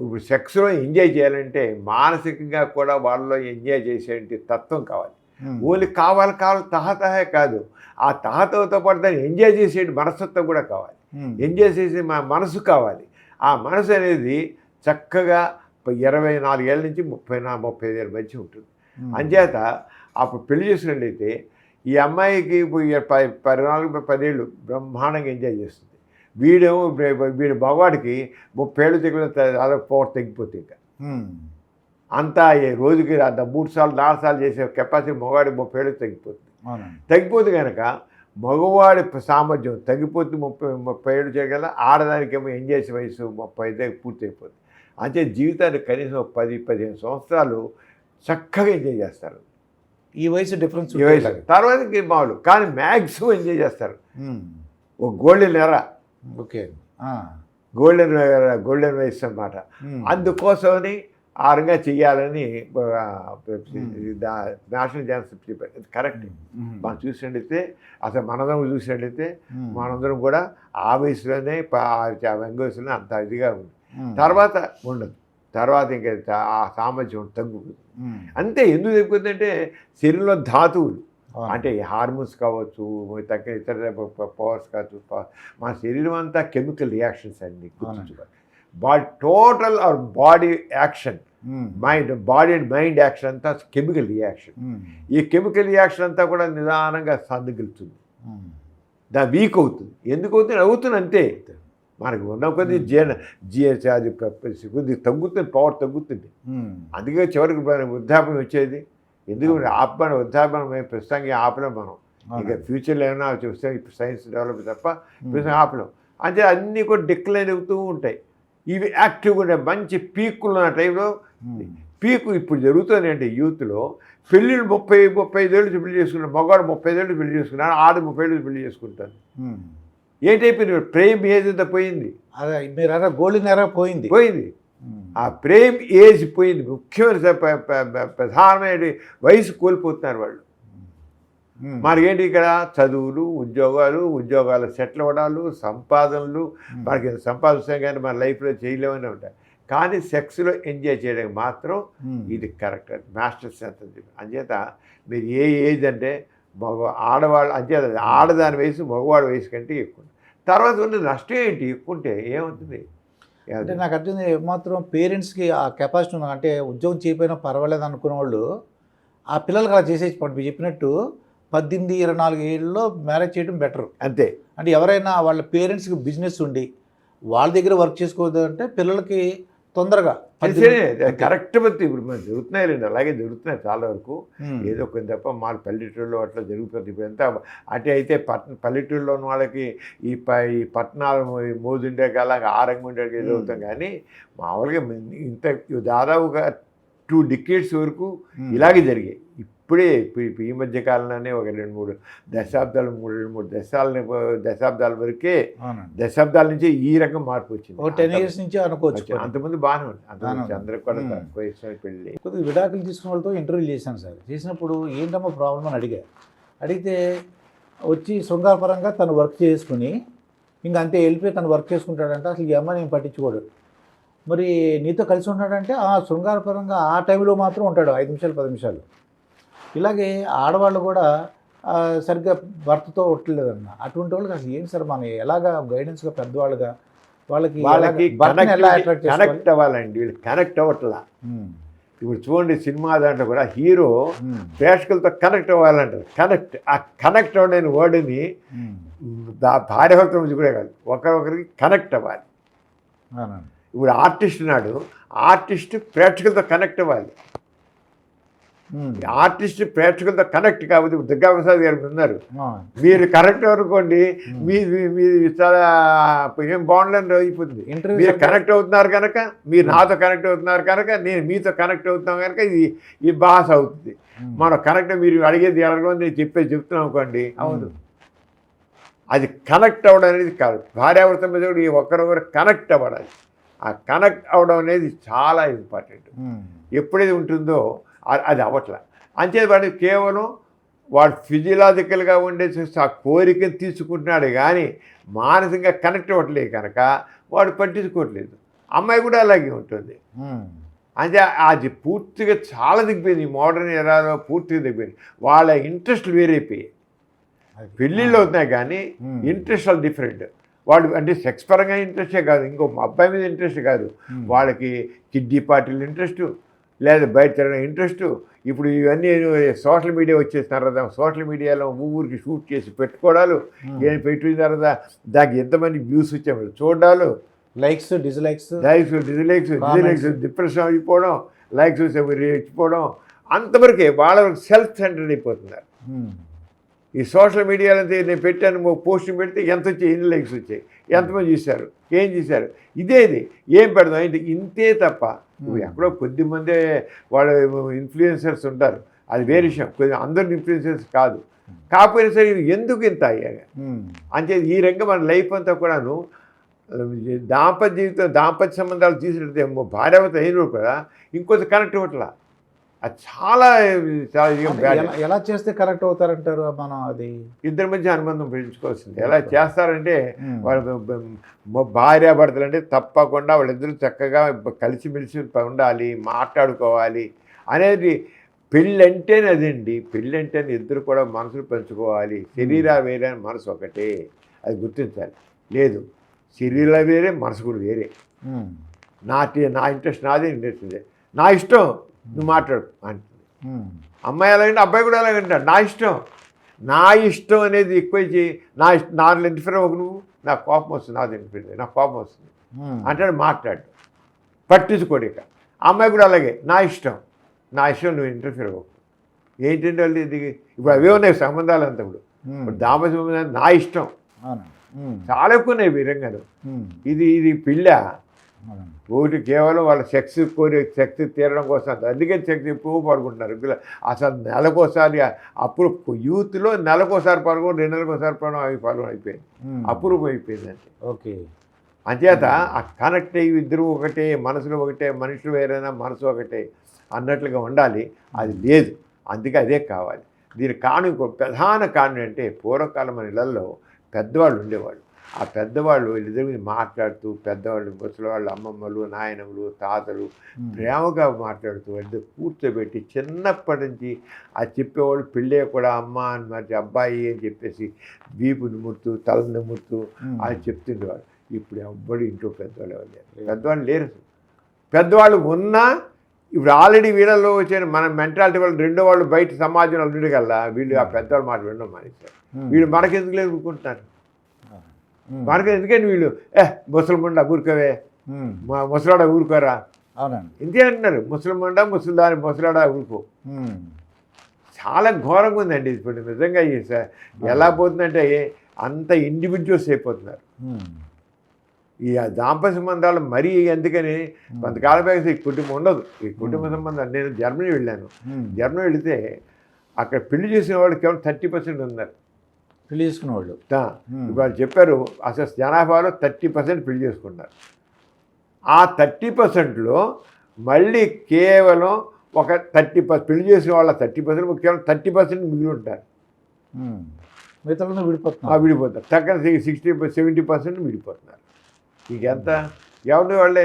ఇప్పుడు సెక్స్లో ఎంజాయ్ చేయాలంటే మానసికంగా కూడా వాళ్ళలో ఎంజాయ్ చేసేటువంటి తత్వం కావాలి. ఓన్లీ కావాలి తహతహే కాదు, ఆ తహతతో పాటు దాన్ని ఎంజాయ్ చేసే మనస్తత్వం కూడా కావాలి. ఎంజాయ్ చేసే మనసు కావాలి. ఆ మనసు అనేది చక్కగా 24 ఏళ్ళ నుంచి 35 ఏళ్ళ మధ్య ఉంటుంది. అంచేత అప్పుడు పెళ్లి చేసినట్లయితే ఈ అమ్మాయికి 14-10 ఏళ్ళు బ్రహ్మాండంగా ఎంజాయ్ చేస్తుంది. వీడి మగవాడికి 30 ఏళ్ళు దగ్గర దాదాపు పవర్ తగ్గిపోతుంది. ఇంకా అంతా రోజుకి 3 సార్లు 4 సార్లు చేసే కెపాసిటీ మగవాడికి 30 ఏళ్ళు తగ్గిపోతే కనుక మగవాడి సామర్థ్యం తగ్గిపోతే 30 ఏళ్ళు చేయగల, ఆడదానికేమో ఎంజాయ్ చేసే వయసు 35 పూర్తి అయిపోతుంది. అంటే జీవితాన్ని కనీసం 10-15 సంవత్సరాలు చక్కగా ఎంజాయ్ చేస్తారు. ఈ వయసు డిఫరెన్స్ ఈ వయసు తర్వాత ఇంక మామూలు, కానీ మ్యాక్సిమం ఎంజాయ్ చేస్తారు. ఒక గోల్డెన్ ఎరా, ఓకే, గోల్డెన్ వయసు అన్నమాట. అందుకోసమని ఆ రకంగా చెయ్యాలని నేషనల్ ఛాన్స్ చెప్పారు. కరెక్ట్. మనం చూసినట్లయితే అసలు మనందరం చూసినట్లయితే మనందరం కూడా ఆ వయసులోనే వెంగ వయసులోనే అంత ఇదిగా ఉంది. తర్వాత ఉండదు, తర్వాత ఇంకా ఆ సామర్థ్యం తగ్గుతుంది. అంతే. ఎందుకు తగ్గుతుందంటే శరీరంలో ధాతువులు, అంటే హార్మోన్స్ కావచ్చు, తగ్గ ఇతర పవర్స్ కావచ్చు, మన శరీరం అంతా కెమికల్ రియాక్షన్స్ అండి. Body total our body action, mind, body and mind action అంతా కెమికల్ రియాక్షన్. ఈ కెమికల్ రియాక్షన్ అంతా కూడా నిదానంగా సర్దుకెళ్తుంది, దాని వీక్ అవుతుంది. ఎందుకు అవుతుంది? అవుతుంది అంతే. మనకు ఉన్న కొద్ది అది కొద్ది తగ్గుతుంది, పవర్ తగ్గుతుంది. అందుకే చివరికి వృద్ధాప్యం వచ్చేది. ఎందుకు ఆపమని వృద్ధాప్యం మేము ప్రస్తుతానికి ఆపలేం. మనం ఇంకా ఫ్యూచర్లో ఏమైనా చూస్తే ఇప్పుడు సైన్స్ డెవలప్ తప్ప ప్రస్తుతం ఆపలేం. అంటే అన్నీ కూడా డిక్లైన్ అవుతూ ఉంటాయి. ఇవి యాక్టివ్గా ఉండే మంచి పీకులు ఉన్న టైంలో పీకు ఇప్పుడు జరుగుతుంది. అంటే యూత్లో పెళ్ళిళ్ళు 35 ఏళ్ళు పెళ్లి చేసుకున్నాను, మగవాడు 35 ఏళ్ళు పెళ్లి చేసుకున్నాను, 30 ఏళ్ళు పెళ్లి చేసుకుంటాను. ఏంటైపోయింది? ప్రేమ్ ఏజ్ అంతా పోయింది. అదే మీరు గోల్డెన్ ఎరా పోయింది. ఆ ప్రేమ్ ఏజ్ పోయింది. ముఖ్యమైన ప్రధానమైన వయసు కోల్పోతున్నారు వాళ్ళు. మనకేంటి ఇక్కడ చదువులు, ఉద్యోగాలు సెటిల్ అవ్వడాలు, సంపాదనలు. మనకి సంపాదిస్తాం కానీ మన లైఫ్లో చేయలేమని ఉంటాయి. కానీ సెక్స్లో ఎంజాయ్ చేయడానికి మాత్రం ఇది కరెక్ట్. మాస్టర్స్ ఎంత అంచేత మీరు ఏ ఏజ్ అంటే ఆడవాళ్ళు అంచేత ఆడదాని వయసు మగవాడి వయసు కంటే ఎక్కువ. తర్వాత ఉన్న నష్టం ఏంటి? ఎక్కువ ఉంటే ఏమవుతుంది అంటే నాకు అర్థం ఏమాత్రం పేరెంట్స్కి ఆ కెపాసిటీ ఉంది. అంటే ఉద్యోగం చేయకపోయినా పర్వాలేదు అనుకునే వాళ్ళు ఆ పిల్లలకి అలా చేసేసి మీరు చెప్పినట్టు 18-24 ఏళ్ళలో మ్యారేజ్ చేయడం బెటర్. అంతే. అంటే ఎవరైనా వాళ్ళ పేరెంట్స్కి బిజినెస్ ఉండి వాళ్ళ దగ్గర వర్క్ చేసుకోవద్దు అంటే పిల్లలకి తొందరగా కరెక్ట్. బట్టి ఇప్పుడు మనం జరుగుతున్నాయి, అలాగే జరుగుతున్నాయి చాలా వరకు. ఏదో కొంత తప్ప మా పల్లెటూరులో అట్లా జరుగుతుంది. ఇప్పుడు ఎంత అటే అయితే పల్లెటూరులో ఉన్న వాళ్ళకి ఈ పట్టణాలు మోజు ఉండే అలాగే ఆరంగం ఉండే ఏదో అవుతాం. కానీ మామూలుగా ఇంత దాదాపుగా 2 decades వరకు ఇలాగే జరిగాయి. ఇప్పుడే ఈ మధ్య కాలంలోనే ఒక 2-3 దశాబ్దాలు 3 దశాబ్దాల వరకే, దశాబ్దాల నుంచి ఈ రకం మార్పు వచ్చింది. 10 years నుంచి అనుకోవచ్చు. అంతమంది బాగానే ఉంది. అందరికి కూడా తక్కువ వయసులో పెళ్ళి. కొద్దిగా విడాకులు తీసుకున్న వాళ్ళతో ఇంటర్వ్యూ చేశాను సార్. చేసినప్పుడు ఏంటమ్మా ప్రాబ్లం అని అడిగితే వచ్చి శృంగారపరంగా తను వర్క్ చేసుకుని ఇంకా అంతే వెళ్ళిపోయి తను వర్క్ చేసుకుంటాడంటే అసలు ఈ అమ్మాయి నేను పట్టించుకోడు. మరి నీతో కలిసి ఉంటాడంటే శృంగారపరంగా ఆ టైంలో మాత్రం ఉంటాడు 5 నిమిషాలు 10 నిమిషాలు. ఇలాగే ఆడవాళ్ళు కూడా సరిగ్గా భర్తతో ఒట్టలేదన్న. అటువంటి వాళ్ళకి అసలు ఏంటి సార్ మనం ఎలాగా గైడెన్స్గా పెద్దవాళ్ళుగా వాళ్ళకి ఎలా కనెక్ట్ అవ్వాలండి? వీళ్ళు కనెక్ట్ అవ్వట్లా. ఇప్పుడు చూడండి సినిమా దాంట్లో కూడా హీరో ప్రేక్షకులతో కనెక్ట్ అవ్వాలంటారు. ఆ కనెక్ట్ అవ్వలేని వర్డ్ని భార్యాభర్తల నుంచి కూడా కాదు, ఒకరికి కనెక్ట్ అవ్వాలి. ఇప్పుడు ఆర్టిస్ట్ ఉన్నాడు, ఆర్టిస్ట్ ప్రేక్షకులతో కనెక్ట్ అవ్వాలి. ఆర్టిస్ట్ ప్రేక్షకులతో కనెక్ట్ కాకపోతే దుర్గాప్రసాద్ గారు ఉన్నారు, మీరు కనెక్ట్ అనుకోండి మీరు చాలా ఏం బాగుండని అయిపోతుంది. మీరు కనెక్ట్ అవుతున్నారు కనుక, మీరు నాతో కనెక్ట్ అవుతున్నారు కనుక, నేను మీతో కనెక్ట్ అవుతున్నాం కనుక ఇది బాస అవుతుంది. మనం కనెక్ట్ మీరు అడిగేది అడగడం నేను చెప్తున్నాం అనుకోండి, అవును అది కనెక్ట్ అవ్వడం అనేది కాదు. భార్యాభర్త మీద కూడా ఒకరొకరు కనెక్ట్ అవ్వడాలి. ఆ కనెక్ట్ అవ్వడం అనేది చాలా ఇంపార్టెంట్. ఎప్పుడైతే ఉంటుందో అది అవ్వట్లే. అంతే వాడు కేవలం వాడు ఫిజియలాజికల్గా ఉండే ఆ కోరికను తీసుకుంటున్నాడు కానీ మానసికంగా కనెక్ట్ అవ్వట్లేదు కనుక వాడు పట్టించుకోవట్లేదు. అమ్మాయి కూడా అలాగే ఉంటుంది. అంటే అది పూర్తిగా చాలా దిగిపోయింది. ఈ మోడర్న్ ఎరాలో పూర్తిగా దిగిపోయింది. వాళ్ళ ఇంట్రెస్ట్లు వేరైపోయాయి. పెళ్ళిళ్ళు అవుతున్నాయి కానీ ఇంట్రెస్ట్ వాళ్ళు డిఫరెంట్. వాడు అంటే సెక్స్ పరంగా ఇంట్రెస్టే కాదు, ఇంకో అబ్బాయి మీద ఇంట్రెస్ట్ కాదు, వాళ్ళకి కిడ్డీ పార్టీలు ఇంట్రెస్టు, లేదా బయట తిరగడం ఇంట్రెస్టు. ఇప్పుడు ఇవన్నీ సోషల్ మీడియా వచ్చేసిన తర్వాత సోషల్ మీడియాలో ఊరికి షూట్ చేసి పెట్టుకోవడాలు, పెట్టిన తర్వాత దానికి ఎంతమంది వ్యూస్ వచ్చాము చూడాలు, లైక్స్ డిస్లైక్స్ డిప్రెషన్ అయిపోవడం, లైక్స్ ఇచ్చిపోవడం, అంతవరకే వాళ్ళ సెల్ఫ్ సెంటర్డ్ అయిపోతున్నారు. ఈ సోషల్ మీడియాలో నేను పెట్టాను పోస్ట్ పెడితే ఎంత వచ్చాయి, ఎన్ని లైక్స్ వచ్చాయి, ఎంతమంది చూశారు, ఏం చేశారు, ఇదేది ఏం పెడదాం ఇంతే తప్ప. ఎక్కడో కొద్దిమందే వాళ్ళు ఇన్ఫ్లుయెన్సర్స్ ఉంటారు, అది వేరే విషయం, కొద్దిగా అందరి ఇన్ఫ్లుయెన్సెస్ కాదు. కాకపోయినా సరే ఇవి ఎందుకు ఇంత అయ్యాయి అంటే ఈ రంగం మన లైఫ్ అంతా కూడాను దాంపత్య సంబంధాలు తీసుకుంటే భార్యాభర్త అయిన కూడా ఇంకొంచెం కనెక్ట్ ఇవ్వట్లా. అది చాలా ఎలా చేస్తే కరెక్ట్ అవుతారంటారు మనం? అది ఇద్దరి మధ్య అనుబంధం పెంచుకోవాల్సింది. ఎలా చేస్తారంటే వాళ్ళ భార్యాభర్తలు అంటే తప్పకుండా వాళ్ళిద్దరూ చక్కగా కలిసిమెలిసి ఉండాలి, మాట్లాడుకోవాలి అనేది. పెళ్ళి అంటేనే అదండి, పెళ్ళి అంటేనే ఇద్దరు కూడా మనసులు పంచుకోవాలి. శరీరాలు వేరే మనసు ఒకటే, అది గుర్తించాలి. లేదు, శరీరాలు వేరే మనసు కూడా వేరే. నా ఇంట్రెస్ట్ నాదే, ఇంట్రెస్ట్ ఇదే, నా ఇష్టం నువ్వు మాట్లాడు అంటుంది. అమ్మాయి ఎలాగంటే అబ్బాయి కూడా ఎలాగంటాడు, నా ఇష్టం. నా ఇష్టం అనేది ఎక్కువ చేయి, నాలో ఇంటర్ఫియర్ అవ్వకు నువ్వు, నాకు కోపం వస్తుంది, నాది ఇంటర్ఫియర్, నాకు కోపం వస్తుంది అంటాడు. మాట్లాడు, పట్టించుకోడు. ఇక అమ్మాయి కూడా అలాగే, నా ఇష్టం నువ్వు ఇంటర్ఫియర్ అవ్వకు. ఏంటంటే వాళ్ళు ఇది ఇప్పుడు అవే ఉన్నాయి సంబంధాలు అంతా. ఇప్పుడు దాంపత్య సంబంధాలు నా ఇష్టం చాలా ఎక్కువ ఉన్నాయి వీరంగాను. ఇది పిల్ల ఒకటి కేవలం వాళ్ళ సెక్స్ తీరడం కోసం. అందుకే సెక్స్ ఎక్కువ పడుకుంటున్నారు. అసలు నెలకోసారి అప్పుడు యూత్లో నెలకోసారి పడుకోవడం, 2 నెలలకోసారి పడడం అవి పడడం అయిపోయింది, అపురూపం అయిపోయిందంటే. ఓకే, అంచేత ఆ కనెక్ట్ అయ్యి ఇద్దరు ఒకటే, మనసులో ఒకటే, మనుషులు వేరైనా మనసు ఒకటే అన్నట్లుగా ఉండాలి. అది లేదు, అందుకే అదే కావాలి. దీనికి కారణం ఇంకో ప్రధాన కారణం అంటే పూర్వకాలం మన ఇళ్లలో పెద్దవాళ్ళు ఉండేవాళ్ళు. ఆ పెద్దవాళ్ళు వీళ్ళిద్దరి మీద మాట్లాడుతూ, పెద్దవాళ్ళు ముసలివాళ్ళు, అమ్మమ్మలు, నాయనమ్మలు, తాతలు ప్రేమగా మాట్లాడుతూ వాళ్ళిద్దరు కూర్చోబెట్టి చిన్నప్పటి నుంచి అది చెప్పేవాళ్ళు. పెళ్ళే కూడా అమ్మ అని మరి అబ్బాయి అని చెప్పేసి వీపు నిమురుతూ, తల నిమురుతూ అది చెప్తుండేవాళ్ళు. ఇప్పుడు ఎవ్వడు ఇంట్లో పెద్దవాళ్ళు ఎవరు లేరు, పెద్దవాళ్ళు లేరు. పెద్దవాళ్ళు ఉన్నా ఇప్పుడు ఆల్రెడీ వీళ్ళలో వచ్చిన మన మెంటాలిటీ వాళ్ళు రెండో వాళ్ళు బయట సమాజంలో ఉండగల వీళ్ళు ఆ పెద్దవాళ్ళు మాట వినడం మానేశారు. వీళ్ళు మనకెందుకు లేదు ఊరుకుంటున్నారు, మనకి ఎందుకని వీళ్ళు ముసలిమండ ఊరుకోవే, ముసలాడ ఊరుకోరా ఇంతే అంటున్నారు. ముసలిమండ ముసలిదాని ముసలాడ ఊరుకో. చాలా ఘోరంగా ఉందండి ఇప్పుడు నిజంగా. ఎలా పోతుందంటే అంత ఇండివిజువల్స్ అయిపోతున్నారు. ఈ దాంపత్య సంబంధాలు మరీ ఎందుకని కొంతకాలం ఈ కుటుంబం ఉండదు. ఈ కుటుంబ సంబంధాలు నేను జర్మనీ వెళ్ళాను. జర్మనీ వెళితే అక్కడ పెళ్లి చేసిన వాళ్ళు కేవలం 30% ఉన్నారు. పెళ్లి చేసుకున్న వాళ్ళు వాళ్ళు చెప్పారు అసలు జనాభాలో 30% పెళ్లి చేసుకున్నారు. ఆ 30%లో మళ్ళీ కేవలం ఒక 30% పెళ్లి చేసిన వాళ్ళ 30% కేవలం 30% మిగిలి ఉంటారు. మిగతా విడిపోతారు. తగ్గ 60-70% విడిపోతున్నారు. ఇంకెంత ఎవరి వాళ్ళే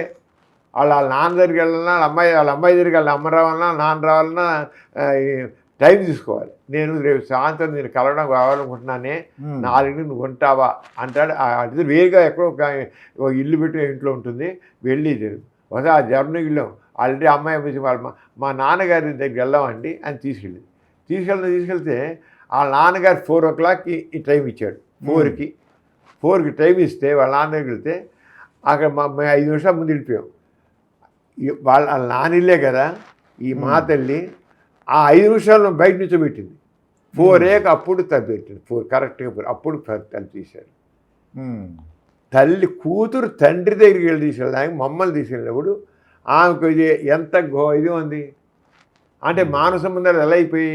వాళ్ళ నాన్న దగ్గరికి వెళ్ళాలన్నా, వాళ్ళ అమ్మాయి దగ్గరికి వెళ్ళాలి, అమ్మ రావాలన్నా, నాన్న రావాలన్నా టైం తీసుకోవాలి. నేను రేపు సాయంత్రం నేను కలవడం కావాలనుకుంటున్నానే, 4 నువ్వు ఉంటావా అంటాడు. అది వేరుగా ఎక్కడో ఒక ఇల్లు పెట్టి ఇంట్లో ఉంటుంది, వెళ్ళి ఒకసారి ఆ జర్మనీకి వెళ్ళాం. ఆల్రెడీ అమ్మాయి మా నాన్నగారి దగ్గరికి వెళ్దామండి అని తీసుకెళ్తే వాళ్ళ నాన్నగారు 4 o'clockకి ఈ టైం ఇచ్చాడు. 4కి టైం ఇస్తే వాళ్ళ నాన్న దగ్గరికి వెళ్తే అక్కడ 5 నిమిషాల ముందు వెళ్ళిపోయాం. వాళ్ళ నానిల్లే కదా ఈ మా తల్లి. ఆ 5 నిమిషాల్లో బయట నుంచి పెట్టింది. 4 అప్పుడు తల్లి పెట్టింది. 4 కరెక్ట్గా అప్పుడు తల్లి తీశారు. తల్లి కూతురు తండ్రి దగ్గరికి వెళ్ళి తీసుకెళ్ళడానికి మమ్మల్ని తీసుకెళ్ళినప్పుడు ఆమెకు ఎంత ఇది ఉంది అంటే మానవ సంబంధాలు ఎలా అయిపోయి.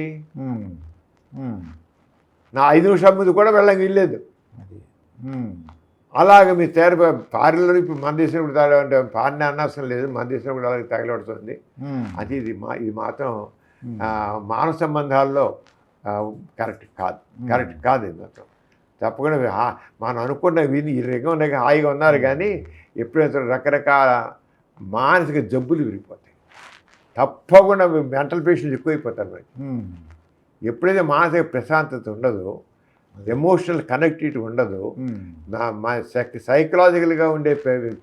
నా 5 నిమిషాల ముందు కూడా వెళ్ళడానికి వెళ్ళలేదు. అలాగే మీ పారిలో ఇప్పుడు మన దేశంలో కూడా తగలంటే పారిని అనవసరం లేదు, మన దేశంలో కూడా అలాగే తగలబడుతుంది. అది ఇది మాత్రం మానవ సంబంధాల్లో కరెక్ట్ కాదు. ఇది మాత్రం తప్పకుండా మనం అనుకున్న విని ఈ రంగం ఉన్నాయి హాయిగా ఉన్నారు. కానీ ఎప్పుడైతే రకరకాల మానసిక జబ్బులు విరిగిపోతాయి. తప్పకుండా మెంటల్ పేషెంట్స్ ఎక్కువైపోతారు. మరి ఎప్పుడైతే మానసిక ప్రశాంతత ఉండదో, ఎమోషనల్ కనెక్టివిటీ ఉండదు, సైకలాజికల్గా ఉండే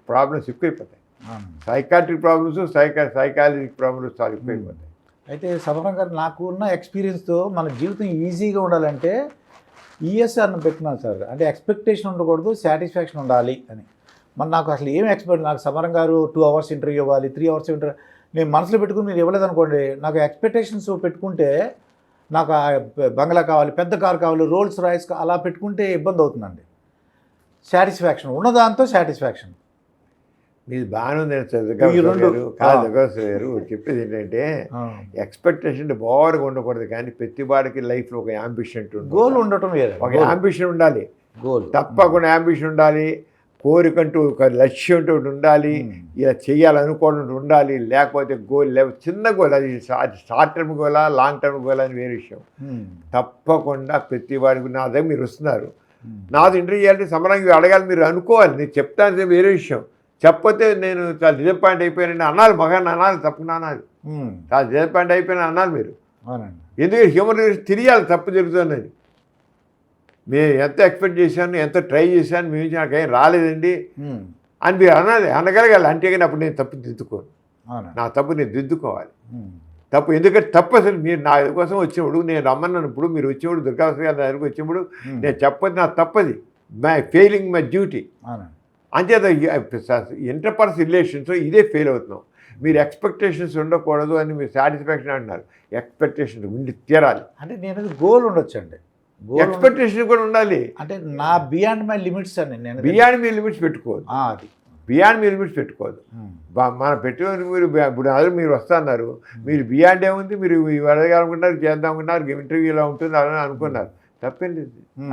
ప్రాబ్లమ్స్ ఎక్కువైపోతాయి. సైకాట్రిక్ ప్రాబ్లమ్స్, సైకాలజిక్ ప్రాబ్లమ్స్ చాలా ఎక్కువైపోతాయి. అయితే సభరం గారు, నాకు ఉన్న ఎక్స్పీరియన్స్తో మన జీవితం ఈజీగా ఉండాలంటే ఈఎస్ఆర్ని పెట్టుకున్నాను సార్. అంటే ఎక్స్పెక్టేషన్ ఉండకూడదు, సాటిస్ఫాక్షన్ ఉండాలి అని. మరి నాకు అసలు ఏం నాకు సమరం గారు 2 hours ఇంటర్వ్యూ ఇవ్వాలి, 3 hours ఇంటర్వ్యూ, నేను మనసులో పెట్టుకుని మీరు ఇవ్వలేదు అనుకోండి, నాకు ఎక్స్పెక్టేషన్స్ పెట్టుకుంటే నాకు బంగ్లా కావాలి, పెద్ద కారు కావాలి, రోల్స్ రాయిస్ అలా పెట్టుకుంటే ఇబ్బంది అవుతుందండి. సాటిస్ఫాక్షన్ ఉన్నదాంతో సాటిస్ఫాక్షన్. మీది బాగానే ఉంది ఈ రెండు. గారు చెప్పేది ఏంటంటే ఎక్స్పెక్టేషన్ ఓవర్గా ఉండకూడదు, కానీ ప్రతి వాడికి లైఫ్లో ఒక యాంబిషన్ గోల్ ఉండటం వేరే, ఒక యాంబిషన్ ఉండాలి, గోల్ తప్పకుండా యాంబిషన్ ఉండాలి, కోరికంటూ ఒక లక్ష్యం అంటూ ఒకటి ఉండాలి, ఇలా చేయాలనుకోవడం ఉండాలి. లేకపోతే గోల్ చిన్న గోల్, అది షార్ట్ టర్మ్ గోలా లాంగ్ టర్మ్ గోల్ అని వేరే విషయం. తప్పకుండా ప్రతి వాడికి నా దగ్గర మీరు వస్తున్నారు, నాది ఇంటర్వ్యూ చేయాలంటే సమరంగా అడగాలి, మీరు అనుకోవాలి. నేను చెప్తాను వేరే విషయం, చెప్పతే నేను చాలా డిసప్పాయింట్ అయిపోయానండి అనాలి, మగాన్ని అనాలి, తప్పకుండా అనాలి. చాలా డిసప్పాయింట్ అయిపోయినా అనాలి మీరు, ఎందుకంటే హ్యూమన్ తెలియాలి తప్పు జరుగుతున్నది. మేము ఎంత ఎక్స్పెక్ట్ చేశాను, ఎంత ట్రై చేశాను, మేము నాకేం రాలేదండి అని మీరు అనాలి, అనగలగాలి. అంతేగాని అప్పుడు నేను తప్పు దిద్దుకోను, నా తప్పు నేను దిద్దుకోవాలి. తప్పు ఎందుకంటే తప్పు అసలు మీరు నా కోసం వచ్చినప్పుడు, నేను రమ్మన్నప్పుడు మీరు వచ్చినప్పుడు, దుర్గాదాస్ గారి దగ్గరికి వచ్చినప్పుడు నేను చెప్పదు నా తప్పది, మై ఫెయిలింగ్ మై డ్యూటీ. అంచేత ఇంటర్పర్సనల్ రిలేషన్స్ ఇదే ఫెయిల్ అవుతున్నాం. మీరు ఎక్స్పెక్టేషన్స్ ఉండకూడదు అని మీరు సాటిస్ఫాక్షన్ అంటున్నారు, ఎక్స్పెక్టేషన్స్ ఉండి తీరాలి. అంటే నేను గోల్ ఉండొచ్చండి, ఎక్స్పెక్టేషన్ కూడా ఉండాలి. అంటే నా బియాండ్ మై లిమిట్స్ అని నేను బియాండ్ మీ లిమిట్స్ పెట్టుకోవద్దు, అది బియాండ్ మీ లిమిట్స్ పెట్టుకోవద్దు. మన పెట్టుకుని మీరు ఇప్పుడు అదే మీరు వస్తున్నారు, మీరు బియాండ్ ఏముంది, మీరు అడగాలనుకుంటున్నారు, చేద్దామనుకుంటున్నారు, ఇంటర్వ్యూ ఇలా ఉంటుంది అని అనుకున్నారు, తప్పేంటి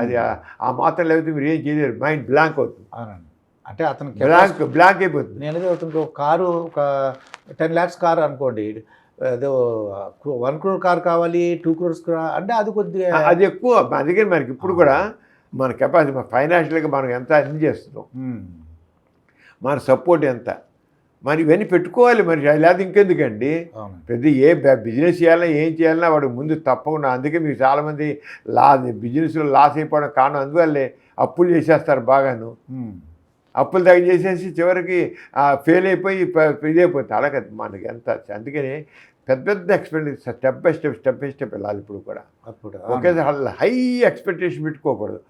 అది. ఆ మాత్రం లేకపోతే మీరు ఏం చేయలేరు, మైండ్ బ్లాంక్ అవుతుంది. అంటే అతనికి బ్లాంక్ అయిపోతుంది. నేను అతనికి ఒక కారు, ఒక 10 lakhs కారు అనుకోండి, అదో 1 crore కార్ కావాలి, 2 crores అంటే అది కొద్దిగా అది ఎక్కువ. అందుకని మనకి ఇప్పుడు కూడా మన కెపాసిటీ, మన ఫైనాన్షియల్గా మనం ఎంత అన్ని చేస్తున్నాం, మన సపోర్ట్ ఎంత, మరి ఇవన్నీ పెట్టుకోవాలి. మరి లేకపోతే ఇంకెందుకండి, పెద్ద ఏ బిజినెస్ చేయాలన్నా ఏం చేయాలన్నా వాడు ముందు తప్పకుండా. అందుకే మీకు చాలామంది బిజినెస్లో లాస్ అయిపోవడం కారణం అందువల్లే అప్పులు చేసేస్తారు బాగాను, అప్పులు తగ్గి చేసేసి చివరికి ఫెయిల్ అయిపోయి ఇదైపోతుంది. అలాగే మనకి ఎంత. అందుకని పెద్ద పెద్ద ఎక్స్పెక్టేషన్ స్టెప్ బై స్టెప్ వెళ్ళాలి. ఇప్పుడు కూడా ఒకేసారి హై ఎక్స్పెక్టేషన్ పెట్టుకోకూడదు,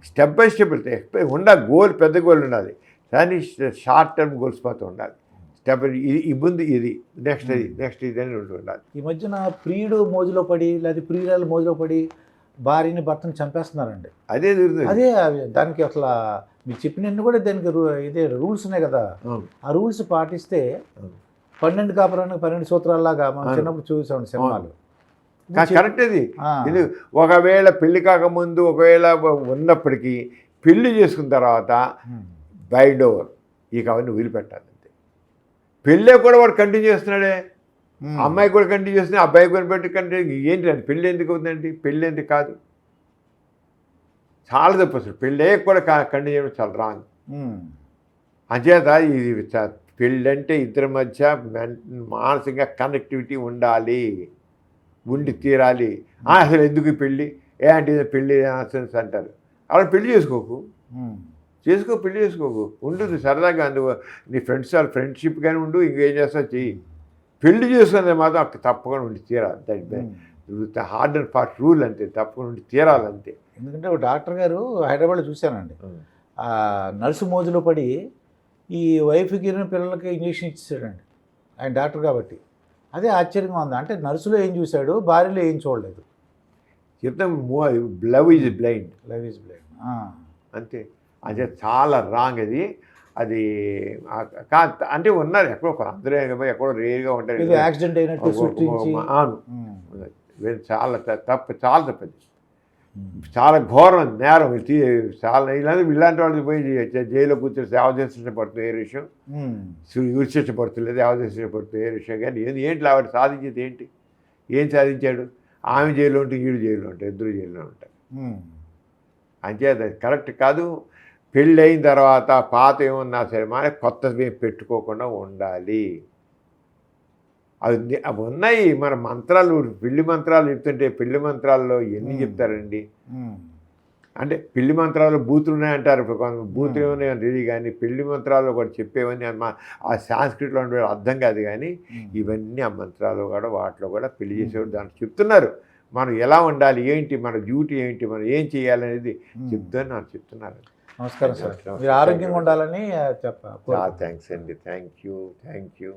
స్టెప్ బై స్టెప్ వెళ్తే ఉండాలి. గోల్ పెద్ద గోల్ ఉండాలి, కానీ షార్ట్ టర్మ్ గోల్స్ మాత్రం ఉండాలి. స్టెప్ ఈ ముందు ఇది, నెక్స్ట్ ఇది అని ఉండాలి. ఈ మధ్యన ప్రియుడు మోజులో పడి, లేదా ప్రియురాలు మోజులో పడి భార్యని భర్తను చంపేస్తున్నారండి. అదే దానికి అసలు మీరు చెప్పినన్ని కూడా దానికి ఇదే రూల్స్ ఉన్నాయి కదా, ఆ రూల్స్ పాటిస్తే 12 కాపురానికి 12 సూత్రాల్లాగా మనం చిన్నప్పుడు చూసాం సినిమాలు. కరెక్ట్. ఇది ఒకవేళ పెళ్లి కాకముందు ఒకవేళ ఉన్నప్పటికీ పెళ్లి చేసుకున్న తర్వాత బైండ్ ఓవర్, ఇక అవన్నీ వదిలిపెట్టాలి అంతే. పెళ్ళే కూడా వాడు కంటిన్యూ చేస్తున్నాడే, అమ్మాయి కూడా కంటిన్యూ చేస్తున్నా, అబ్బాయి కూడా పెట్టి కంటిన్యూ. ఏంటి అండి పెళ్ళి ఎందుకు అవుతుందండి? పెళ్ళి ఎందుకు కాదు, చాలా తప్పు అసలు. పెళ్ళే కూడా కంటిన్యూ చేయడం చాలా రాంగ్. అంచేత ఇది పెళ్ళి అంటే ఇద్దరి మధ్య మానసికంగా కనెక్టివిటీ ఉండాలి, ఉండి తీరాలి. అసలు ఎందుకు పెళ్ళి అంటే పెళ్ళి సెన్స్ అంటారు. అలా పెళ్లి చేసుకోకు, పెళ్లి చేసుకోకు, ఉంటుంది సరదాగా. అందుకు నీ ఫ్రెండ్షిప్ కానీ ఉండు, ఇంకేం చేస్తావు చెయ్యి. పెళ్లి చేసుకునే మాత్రం అక్కడ తప్పకుండా ఉండి తీరాలి. That hard and fast rule అంతే, తప్పకుండా ఉండి తీరాలంతే. ఎందుకంటే ఒక డాక్టర్ గారు హైదరాబాద్లో చూశానండి, నర్సు మోజులో పడి ఈ వైఫ్కి పిల్లలకి ఇంజక్షన్ ఇచ్చాడండి ఆయన డాక్టర్ కాబట్టి. అదే ఆశ్చర్యంగా ఉంది. అంటే నర్సులో ఏం చూశాడు, భార్యలో ఏం చూడలేదు. చెప్తాం లవ్ ఈజ్ బ్లైండ్ అంతే. అదే చాలా రాంగ్ అది అంటే ఉన్నారు ఎక్కడో అందరూ, ఎక్కడో రేర్గా ఉంటారు. యాక్సిడెంట్ అయినట్టు అవును, చాలా తప్పది, చాలా ఘోరం నేరం. చాలా ఇలాంటి వాళ్ళు పోయి జైల్లో కూర్చొని సేవ చేసిన పడుతుంది ఏ విషయం, ఉరిశిక్ష పడుతుంది, సేవ చేసిన పడుతుంది ఏ విషయం. కానీ ఏంటి ఆవిడ సాధించేది ఏంటి, ఏం సాధించాడు? ఆమె జైల్లో ఉంటే వీడు జైల్లో ఉంటాయి, ఇద్దరు జైల్లో ఉంటారు. అంచేత కరెక్ట్ కాదు. పెళ్ళి అయిన తర్వాత పాత ఏమన్నా సరే మన కొత్త పెట్టుకోకుండా ఉండాలి. అవి ఉన్నాయి మన మంత్రాలు, పెళ్లి మంత్రాలు చెప్తుంటే పెళ్లి మంత్రాల్లో ఎన్ని చెప్తారండి. అంటే పెళ్లి మంత్రాలు బూతులు ఉన్నాయంటారు, బూతులు ఏమన్నాయని తెలియదు, కానీ పెళ్లి మంత్రాలు కూడా చెప్పేవన్నీ ఆ సాంస్క్రిట్లో ఉండే అర్థం కాదు. కానీ ఇవన్నీ ఆ మంత్రాలు కూడా వాటిలో కూడా పెళ్లి చేసేవాడు దాంట్లో చెప్తున్నారు. మనం ఎలా ఉండాలి, ఏంటి మన డ్యూటీ ఏంటి, మనం ఏం చేయాలనేది చెప్తున్నారు. నమస్కారం సార్, మీరు ఆరోగ్యంగా ఉండాలని చెప్పాలి. థ్యాంక్స్ అండి, థ్యాంక్ యూ.